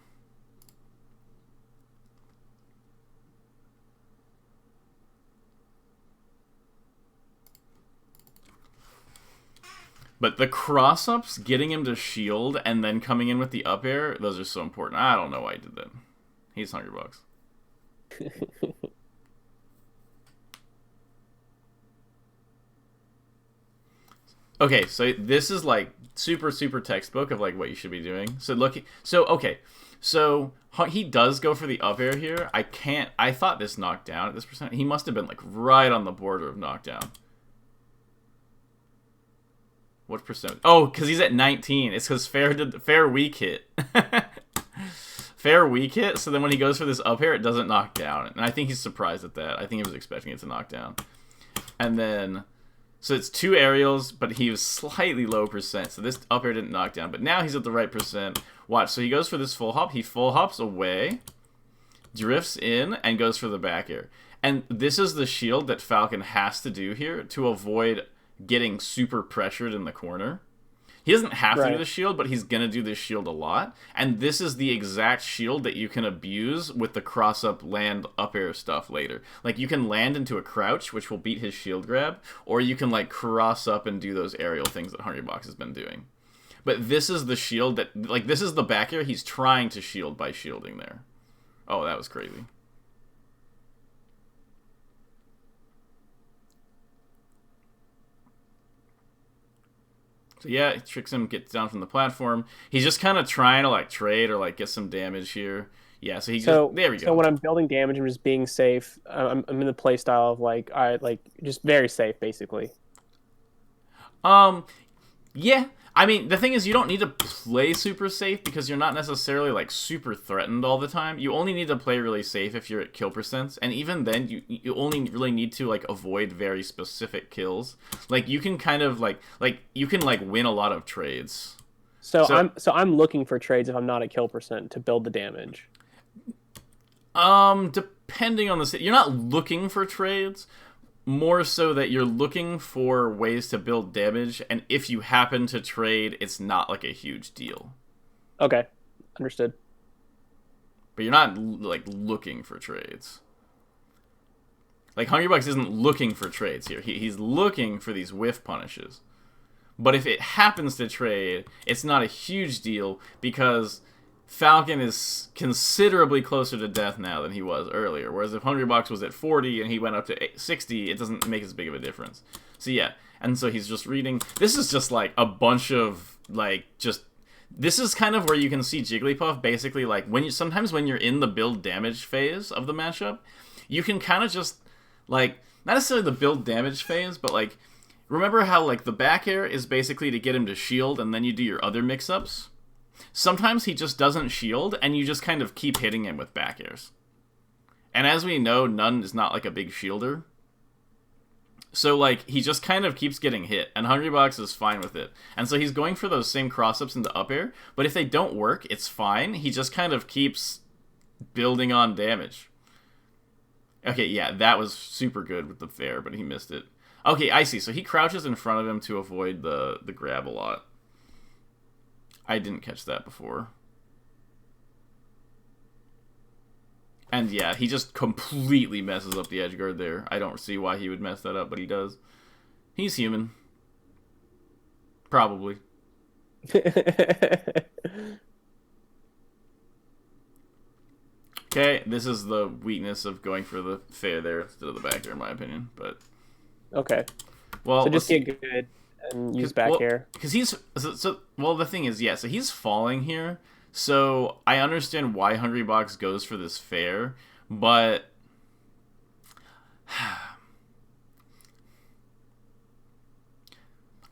But the cross-ups, getting him to shield, and then coming in with the up air, those are so important. I don't know why he did that. He's $100. Okay, so this is like super textbook of like what you should be doing. So look, so okay, so he does go for the up air here. I thought this knocked down at this percent. He must have been like right on the border of knockdown. What percent? Oh, because he's at 19. It's because fair weak hit. Fair weak hit. So then when he goes for this up air, it doesn't knock down, and I think he's surprised at that. I think he was expecting it to knock down, and then. So it's 2 aerials, but he was slightly low percent. So this up air didn't knock down. But now he's at the right percent. Watch. So he goes for this full hop. He full hops away, drifts in, and goes for the back air. And this is the shield that Falcon has to do here to avoid getting super pressured in the corner. He doesn't have to do the shield, but he's going to do this shield a lot. And this is the exact shield that you can abuse with the cross-up land up air stuff later. Like, you can land into a crouch, which will beat his shield grab, or you can, like, cross up and do those aerial things that Hungrybox has been doing. But this is the shield that, like, this is the back air he's trying to shield by shielding there. Oh, that was crazy. So yeah, it tricks him, gets down from the platform. He's just kind of trying to like trade or like get some damage here. Yeah, so there we go. So when I'm building damage, I'm just being safe. I'm in the play style of like just very safe basically. Yeah. I mean, the thing is, you don't need to play super safe because you're not necessarily, like, super threatened all the time. You only need to play really safe if you're at kill percents, and even then, you only really need to, like, avoid very specific kills. Like, you can kind of, you can, like, win a lot of trades. So I'm looking for trades if I'm not at kill percent to build the damage. Depending on the... You're not looking for trades, more so that you're looking for ways to build damage, and if you happen to trade, it's not like a huge deal. Okay, understood. But you're not like looking for trades. Like Hungrybox isn't looking for trades here. He's looking for these whiff punishes. But if it happens to trade, it's not a huge deal because Falcon is considerably closer to death now than he was earlier. Whereas if Hungrybox was at 40 and he went up to 60, it doesn't make as big of a difference. So yeah, and so he's just reading. This is just like a bunch of like just. This is kind of where you can see Jigglypuff basically like sometimes when you're in the build damage phase of the matchup, you can kind of just like not necessarily the build damage phase, but like remember how like the back air is basically to get him to shield and then you do your other mix-ups. Sometimes he just doesn't shield, and you just kind of keep hitting him with back airs. And as we know, None is not like a big shielder. So, like, he just kind of keeps getting hit, and Hungrybox is fine with it. And so he's going for those same cross-ups into up air, but if they don't work, it's fine. He just kind of keeps building on damage. Okay, yeah, that was super good with the fair, but he missed it. Okay, I see. So he crouches in front of him to avoid the grab a lot. I didn't catch that before. And yeah, he just completely messes up the edge guard there. I don't see why he would mess that up, but he does. He's human. Probably. Okay, this is the weakness of going for the fair there instead of the back air, in my opinion. But okay. Well, so just get good and use back air. Because he's well, the thing is, yeah. So he's falling here. So I understand why Hungrybox goes for this fair, But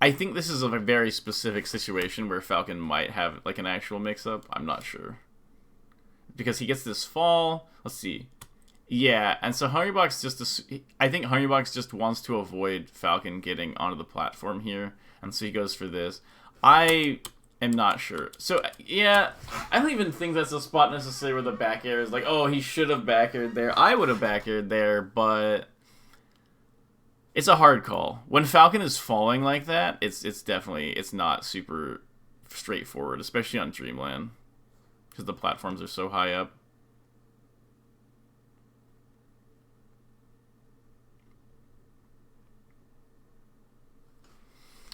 I think this is a very specific situation where Falcon might have like an actual mix-up. I'm not sure. Because he gets this fall. Let's see. Yeah, and so Hungrybox I think Hungrybox just wants to avoid Falcon getting onto the platform here, and so he goes for this. I am not sure. So, yeah, I don't even think that's a spot necessarily where the back air is like, oh, he should have back aired there. I would have back aired there, but it's a hard call. When Falcon is falling like that, it's definitely, it's not super straightforward, especially on Dreamland, because the platforms are so high up.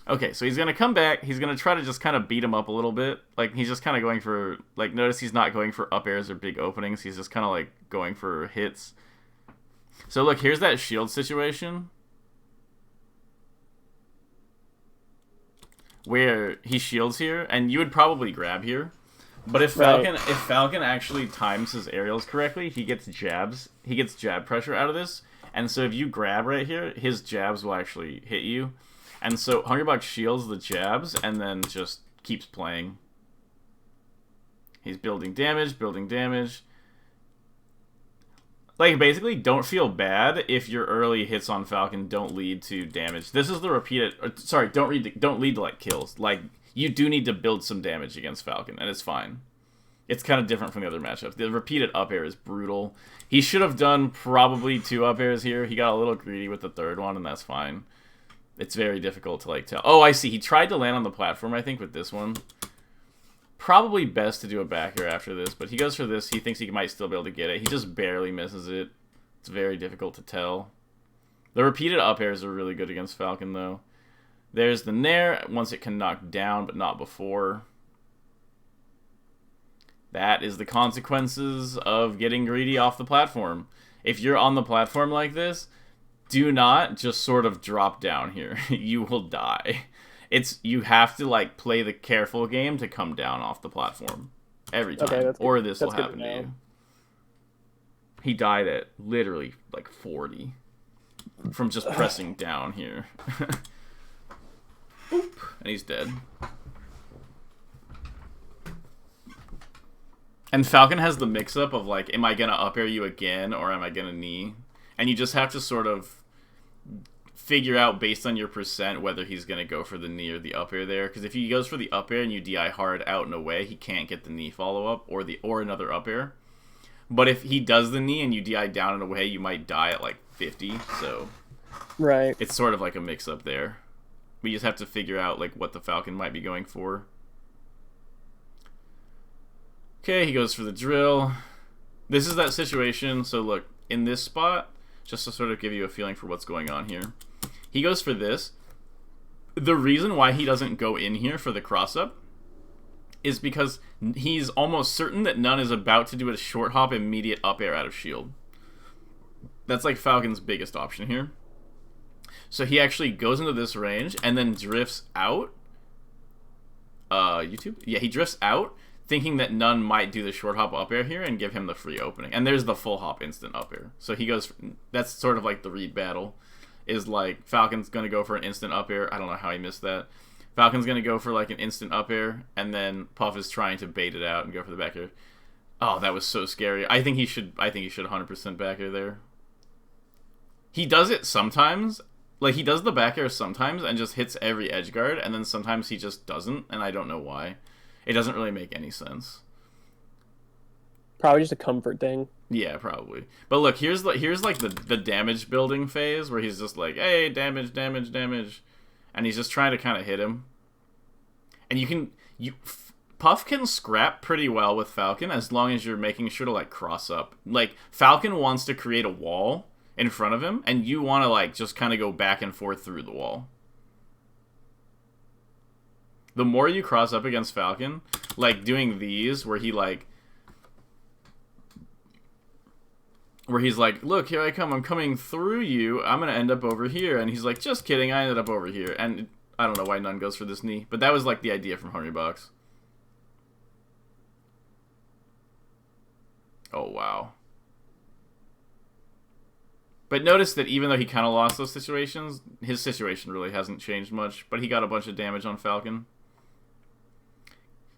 Okay, so he's going to come back. He's going to try to just kind of beat him up a little bit. Like, he's just kind of going for... Like, notice he's not going for up airs or big openings. He's just kind of, like, going for hits. So, look, here's that shield situation. Where he shields here, and you would probably grab here. But if Falcon actually times his aerials correctly, he gets jabs. He gets jab pressure out of this. And so if you grab right here, his jabs will actually hit you. And so Hungrybox shields the jabs and then just keeps playing. He's building damage, building damage. Like, basically, don't feel bad if your early hits on Falcon don't lead to damage. This is the repeated... sorry, don't lead to, like, kills. Like, you do need to build some damage against Falcon, and it's fine. It's kind of different from the other matchups. The repeated up air is brutal. He should have done probably 2 up airs here. He got a little greedy with the third one, and that's fine. It's very difficult to, like, tell. Oh, I see. He tried to land on the platform, I think, with this one. Probably best to do a back air after this, but he goes for this. He thinks he might still be able to get it. He just barely misses it. It's very difficult to tell. The repeated up airs are really good against Falcon, though. There's the Nair. Once it can knock down, but not before. That is the consequences of getting greedy off the platform. If you're on the platform like this... do not just sort of drop down here. You will die. You have to, like, play the careful game to come down off the platform every time, okay, or this will happen to you. He died at literally like 40 from just pressing down here. Boop, and he's dead. And Falcon has the mix-up of, like, am I gonna up air you again, or am I gonna knee? And you just have to sort of figure out, based on your percent, whether he's going to go for the knee or the up air there. Because if he goes for the up air and you DI hard out and away, he can't get the knee follow-up or another up air. But if he does the knee and you DI down and away, you might die at, like, 50. So right, it's sort of like a mix-up there. We just have to figure out, like, what the Falcon might be going for. Okay, he goes for the drill. This is that situation. So, look, in this spot... just to sort of give you a feeling for what's going on here. He goes for this. The reason why he doesn't go in here for the cross-up is because he's almost certain that None is about to do a short hop immediate up air out of shield. That's like Falcon's biggest option here. So he actually goes into this range and then drifts out. YouTube? Yeah, he drifts out, thinking that None might do the short hop up air here and give him the free opening. And there's the full hop instant up air. So he goes... that's sort of like the read battle. Is like, Falcon's going to go for an instant up air. I don't know how he missed that. Falcon's going to go for like an instant up air. And then Puff is trying to bait it out and go for the back air. Oh, that was so scary. I think he should 100% back air there. He does it sometimes. Like, he does the back air sometimes and just hits every edge guard. And then sometimes he just doesn't. And I don't know why. It doesn't really make any sense. Probably just a comfort thing. Yeah, probably. Like, here's like the damage building phase where he's just like, hey, damage, damage, damage, and he's just trying to kind of hit him. And Puff can scrap pretty well with Falcon as long as you're making sure to, like, cross up. Like, Falcon wants to create a wall in front of him, and you want to, like, just kind of go back and forth through the wall. The more you cross up against Falcon, like doing these where he like... where he's like, look, here I come, I'm coming through you, I'm going to end up over here. And he's like, just kidding, I ended up over here. And I don't know why None goes for this knee, but that was like the idea from Hungrybox. Oh, wow. But notice that even though he kind of lost those situations, his situation really hasn't changed much. But he got a bunch of damage on Falcon.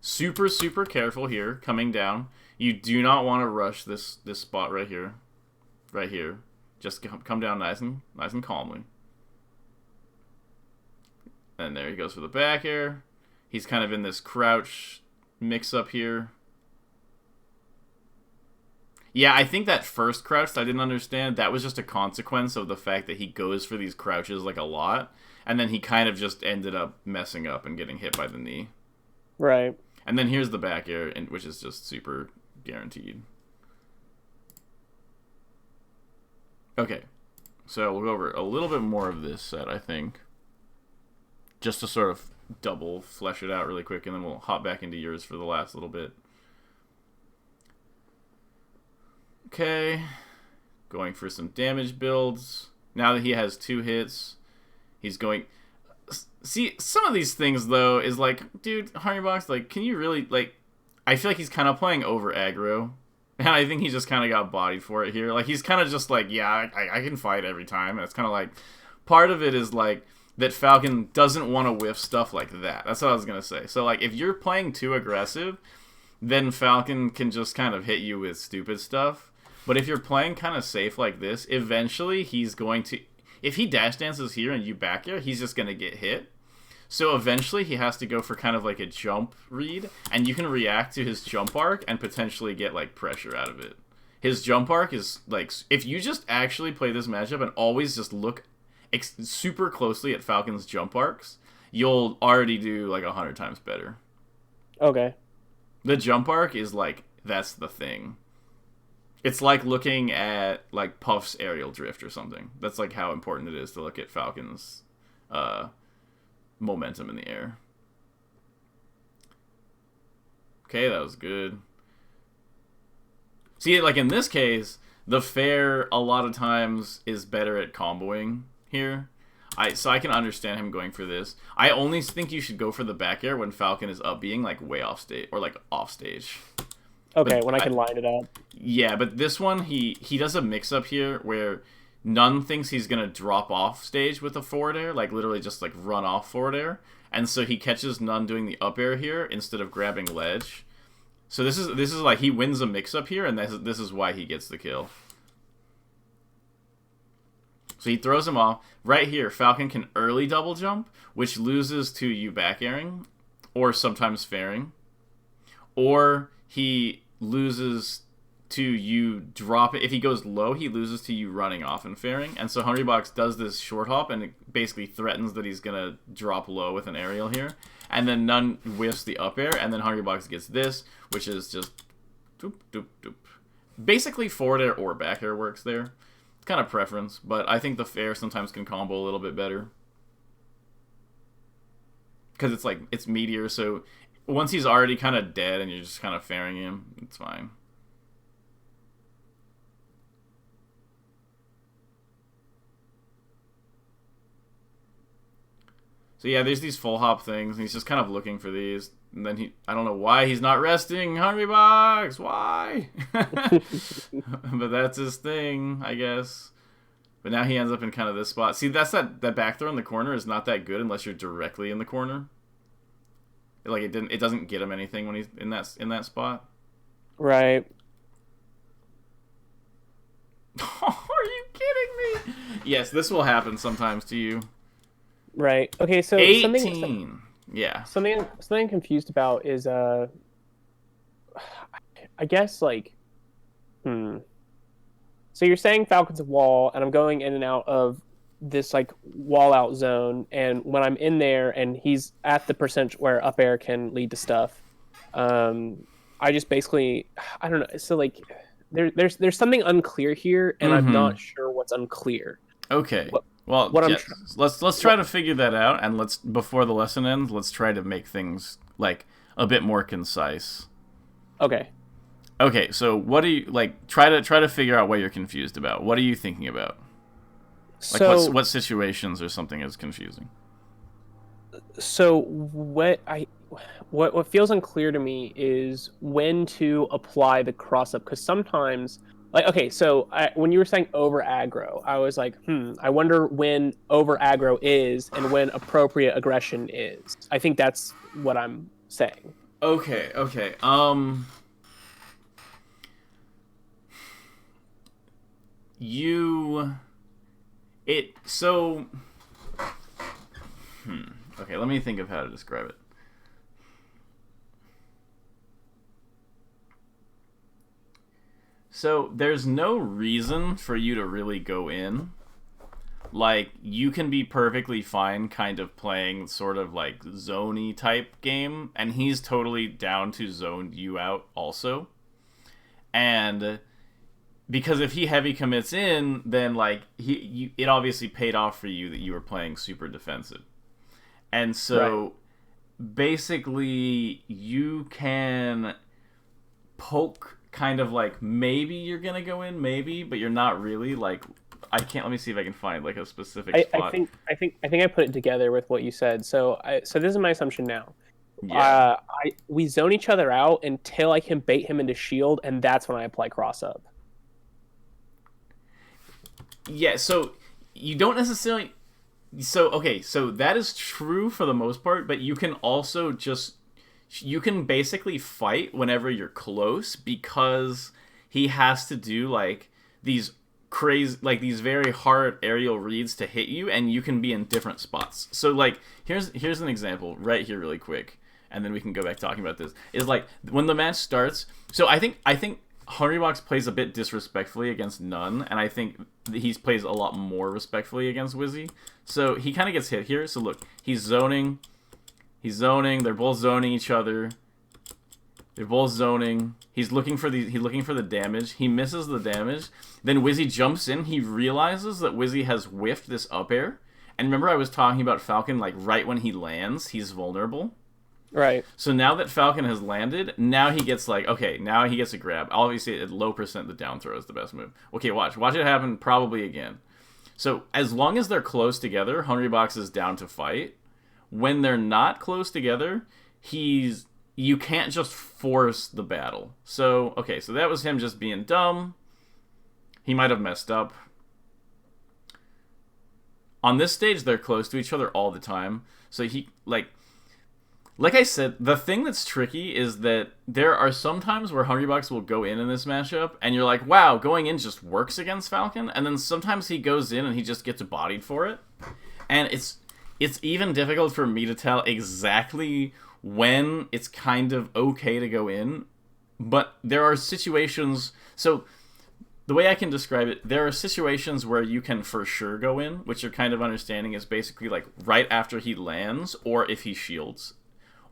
Super, super careful here, coming down. You do not want to rush this spot right here. Right here. Just come down nice and calmly. And there he goes for the back air. He's kind of in this crouch mix-up here. Yeah, I think that first crouch I didn't understand. That was just a consequence of the fact that he goes for these crouches like a lot. And then he kind of just ended up messing up and getting hit by the knee. Right. And then here's the back air, which is just super guaranteed. Okay, so we'll go over a little bit more of this set, I think. Just to sort of double flesh it out really quick, and then we'll hop back into yours for the last little bit. Okay, going for some damage builds. Now that he has 2 hits, he's going... See, some of these things, though, is like, dude, Hungrybox, like, can you really, like... I feel like he's kind of playing over aggro. And I think he just kind of got bodied for it here. Like, he's kind of just like, yeah, I can fight every time. And it's kind of like... Part of it is, like, that Falcon doesn't want to whiff stuff like that. That's what I was going to say. So, like, if you're playing too aggressive, then Falcon can just kind of hit you with stupid stuff. But if you're playing kind of safe like this, eventually he's going to... If he dash dances here and you back air, he's just going to get hit. So eventually he has to go for kind of like a jump read, and you can react to his jump arc and potentially get like pressure out of it. His jump arc is like... If you just actually play this matchup and always just look super closely at Falcon's jump arcs, you'll already do like 100 times better. Okay. The jump arc is like... That's the thing. It's like looking at like Puff's aerial drift or something. That's like how important it is to look at Falcon's momentum in the air. Okay, that was good. See, like in this case, the fair a lot of times is better at comboing here. So I can understand him going for this. I only think you should go for the back air when Falcon is up being like way off stage or like off stage. Okay, when I can line it up. Yeah, but this one, he does a mix-up here where None thinks he's going to drop off stage with a forward air, like literally just like run off forward air. And so he catches None doing the up air here instead of grabbing ledge. So this is like he wins a mix-up here, and this is why he gets the kill. So he throws him off. Right here, Falcon can early double jump, which loses to you back airing, or sometimes fairing. Or he loses to you drop it. If he goes low, he loses to you running off and fairing. And so Hungrybox does this short hop, and it basically threatens that he's going to drop low with an aerial here. And then None whiffs the up air, and then Hungrybox gets this, which is just doop, doop, doop. Basically forward air or back air works there. It's kind of preference, but I think the fair sometimes can combo a little bit better. Because it's like, it's meteor, so once he's already kind of dead and you're just kind of fairing him, it's fine. So yeah, there's these full hop things, and he's just kind of looking for these. And then I don't know why he's not resting. Hungrybox, why? But that's his thing, I guess. But now he ends up in kind of this spot. See, that's that back throw in the corner is not that good unless you're directly in the corner. Like it doesn't get him anything when he's in that spot. Right. Are you kidding me? Yes, this will happen sometimes to you. Right. Okay, so 18. Yeah. Something I'm confused about is I guess like So you're saying Falcon's a wall, and I'm going in and out of this like wall out zone, and when I'm in there and he's at the percent where up air can lead to stuff, I just basically I don't know. So like there's something unclear here, and I'm not sure what's unclear. Okay. Let's try to figure that out, and before the lesson ends, let's try to make things like a bit more concise. Okay. Okay, so what do you like? Try to figure out what you're confused about. What are you thinking about? Like So what situations or something is confusing? So what feels unclear to me is when to apply the cross up, because sometimes Like, okay, so when you were saying over aggro, I was like, I wonder when over aggro is and when appropriate aggression is. I think that's what I'm saying. Okay, okay. You it so okay, let me think of how to describe it. So there's no reason for you to really go in. Like, you can be perfectly fine kind of playing sort of like zony type game, and he's totally down to zone you out also. And because if he heavy commits in, then like it obviously paid off for you that you were playing super defensive. And Right. so basically you can poke kind of like maybe you're gonna go in, maybe, but you're not really. Like, I can't. Let me see if I can find like a specific I spot. think I put it together with what you said. So this is my assumption now. Yeah, We zone each other out until I can bait him into shield, and that's when I apply cross up. yeah. So you don't necessarily. So okay, so that is true for the most part, but you can also just you can basically fight whenever you're close because he has to do like these crazy like these very hard aerial reads to hit you, and you can be in different spots. So like here's an example right here really quick, and then we can go back talking about this. Is like when the match starts. So I think Hungrybox plays a bit disrespectfully against None, and I think he plays a lot more respectfully against Wizzy. So he kind of gets hit here. So look, he's zoning. He's zoning. They're both zoning each other. They're both zoning. He's looking for the damage. He misses the damage. Then Wizzy jumps in. He realizes that Wizzy has whiffed this up air. And remember I was talking about Falcon, like right when he lands, he's vulnerable. Right. So now that Falcon has landed, now he gets like, okay, now he gets a grab. Obviously at low percent the down throw is the best move. Okay, watch it happen probably again. So as long as they're close together, Hungrybox is down to fight. When they're not close together, you can't just force the battle. So, okay, so that was him just being dumb. He might have messed up. On this stage, they're close to each other all the time. So he, like I said, the thing that's tricky is that there are some times where Hungrybox will go in this matchup, and you're like, wow, going in just works against Falcon. And then sometimes he goes in and he just gets bodied for it. And it's even difficult for me to tell exactly when it's kind of okay to go in, but there are situations. So the way I can describe it, there are situations where you can for sure go in, which you're kind of understanding is basically like right after he lands, or if he shields,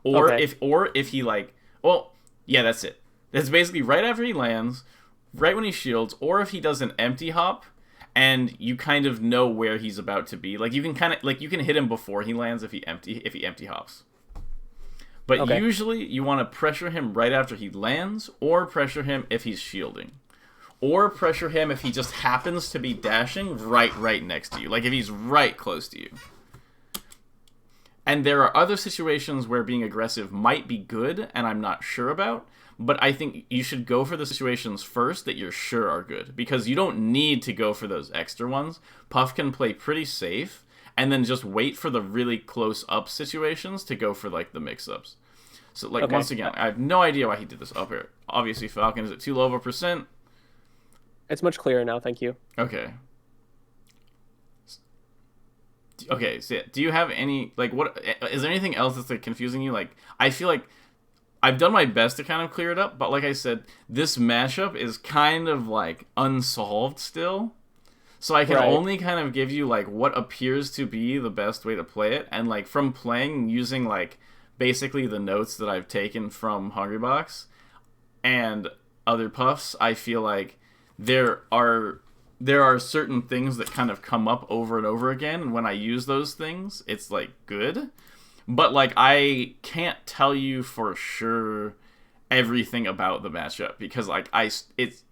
Okay. or if he like, well, yeah, that's it. That's basically right after he lands, right when he shields, or if he does an empty hop, and you kind of know where he's about to be. Like you can kind of like you can hit him before he lands if he empty hops. But Okay. usually you want to pressure him right after he lands, or pressure him if he's shielding, or pressure him if he just happens to be dashing right next to you, like if he's right close to you. And there are other situations where being aggressive might be good, and I'm not sure about. But I think you should go for the situations first that you're sure are good, because you don't need to go for those extra ones. Puff can play pretty safe, and then just wait for the really close up situations to go for like the mix ups. So like Okay. once again, I have no idea why he did this up here. Obviously, Falcon is at too low of a percent. It's much clearer now. Thank you. Okay. Okay, so yeah, do you have any like what is there anything else that's like confusing you? Like I feel like I've done my best to kind of clear it up, but like I said, this mashup is kind of like unsolved still. So I can Right. only kind of give you like what appears to be the best way to play it, and like from playing using like basically the notes that I've taken from Hungrybox and other puffs, I feel like there are there are certain things that kind of come up over and over again, and when I use those things, it's like good. But like I can't tell you for sure everything about the matchup because like it's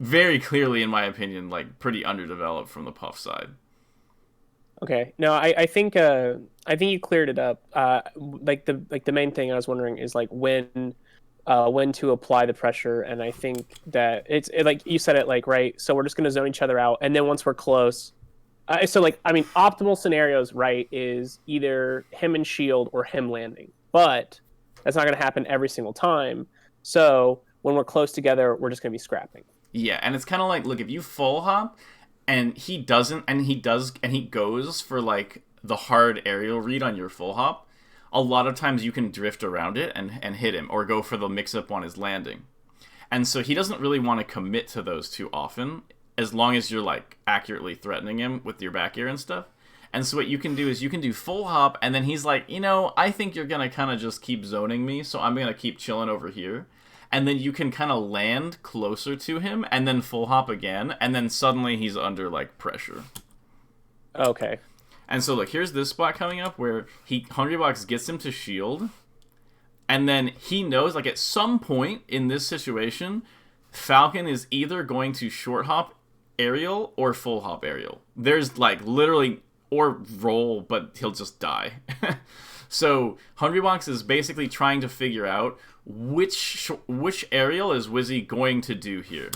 very clearly in my opinion like pretty underdeveloped from the puff side. Okay. No, I think you cleared it up. Like the main thing I was wondering is like when to apply the pressure, and I think that like you said it, like, right. So we're just going to zone each other out, and then once we're close, so like, I mean, optimal scenarios, right, is either him and shield or him landing, but that's not going to happen every single time. So when we're close together, we're just going to be scrapping. Yeah, and it's kind of like, look, if you full hop and he doesn't, and he does, and he goes for like the hard aerial read on your full hop, a lot of times you can drift around it and hit him, or go for the mix up on his landing. And so he doesn't really want to commit to those too often, as long as you're like accurately threatening him with your back air and stuff. And so what you can do is you can do full hop, and then he's like, I think you're gonna kind of just keep zoning me, so I'm gonna keep chilling over here. And then you can kind of land closer to him, and then full hop again, and then suddenly he's under like pressure. Okay. And so look, here's this spot coming up where Hungrybox gets him to shield, and then he knows, like, at some point in this situation, Falcon is either going to short hop aerial or full hop aerial. There's like literally, or roll, but he'll just die. So Hungrybox is basically trying to figure out which aerial is Wizzy going to do here.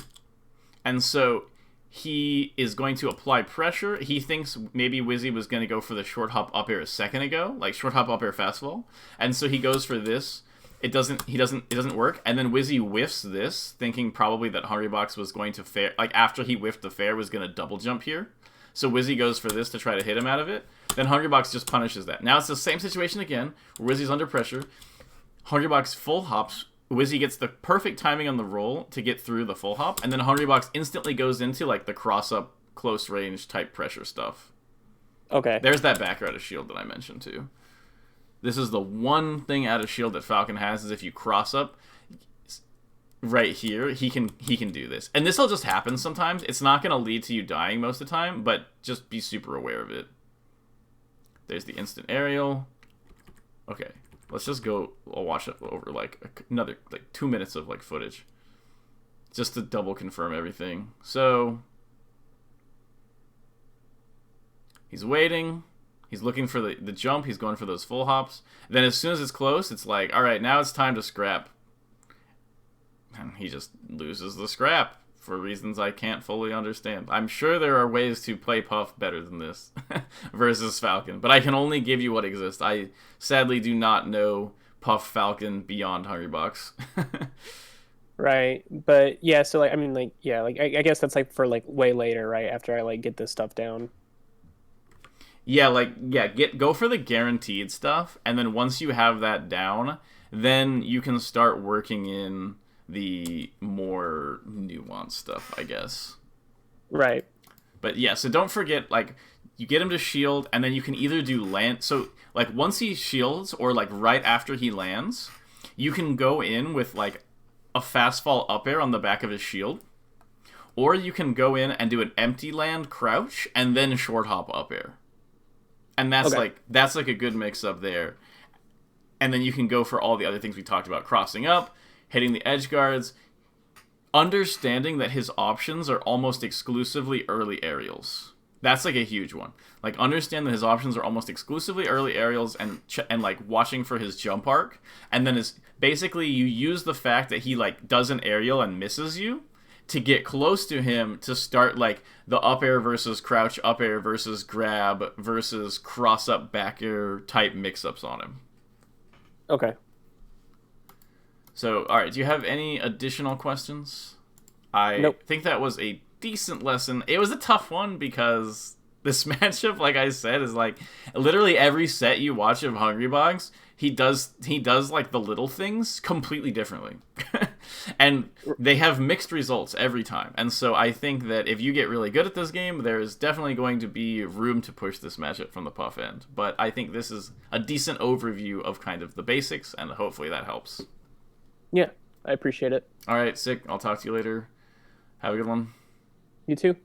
And so he is going to apply pressure. He thinks maybe Wizzy was going to go for the short hop up air a second ago, like short hop up air fastball. And so he goes for this. It doesn't work. And then Wizzy whiffs this, thinking probably that Hungrybox was going to fair, like after he whiffed the fair, was going to double jump here. So Wizzy goes for this to try to hit him out of it. Then Hungrybox just punishes that. Now it's the same situation again, where Wizzy's under pressure. Hungrybox full hops. Wizzy gets the perfect timing on the roll to get through the full hop, and then Hungrybox instantly goes into like the cross-up, close range type pressure stuff. Okay. There's that back out of shield that I mentioned too. This is the one thing out of shield that Falcon has, is if you cross up right here, he can do this. And this will just happen sometimes. It's not going to lead to you dying most of the time, but just be super aware of it. There's the instant aerial. Okay, let's just go. I'll watch it over like another like 2 minutes of like footage, just to double confirm everything. So he's waiting. He's looking for the jump. He's going for those full hops. Then as soon as it's close, it's like, all right, now it's time to scrap. And he just loses the scrap for reasons I can't fully understand. I'm sure there are ways to play Puff better than this versus Falcon, but I can only give you what exists. I sadly do not know Puff Falcon beyond Hungrybox. Right. But yeah, so like, I mean, like, yeah, like I guess that's like for like way later, right? After I like get this stuff down. Yeah, go for the guaranteed stuff, and then once you have that down, then you can start working in the more nuanced stuff, I guess. Right. But yeah, so don't forget, like, you get him to shield, and then you can either do land. So, like, once he shields, or like right after he lands, you can go in with like a fastfall up air on the back of his shield, or you can go in and do an empty land crouch and then short hop up air. And that's Okay. that's like a good mix up there. And then you can go for all the other things we talked about: crossing up, hitting the edge guards, understanding that his options are almost exclusively early aerials. That's like a huge one. Like, understand that his options are almost exclusively early aerials, and like watching for his jump arc. And then is basically you use the fact that he like does an aerial and misses you to get close to him to start like the up air versus crouch, up air versus grab versus cross up back air type mix-ups on him. Okay. So, all right, do you have any additional questions? I Nope. think that was a decent lesson. It was a tough one because this matchup, like I said, is like literally every set you watch of Hungrybox, he does like the little things completely differently. And they have mixed results every time. And so I think that if you get really good at this game, there is definitely going to be room to push this matchup from the Puff end. But I think this is a decent overview of kind of the basics, and hopefully that helps. Yeah, I appreciate it. All right, sick. I'll talk to you later. Have a good one. You too.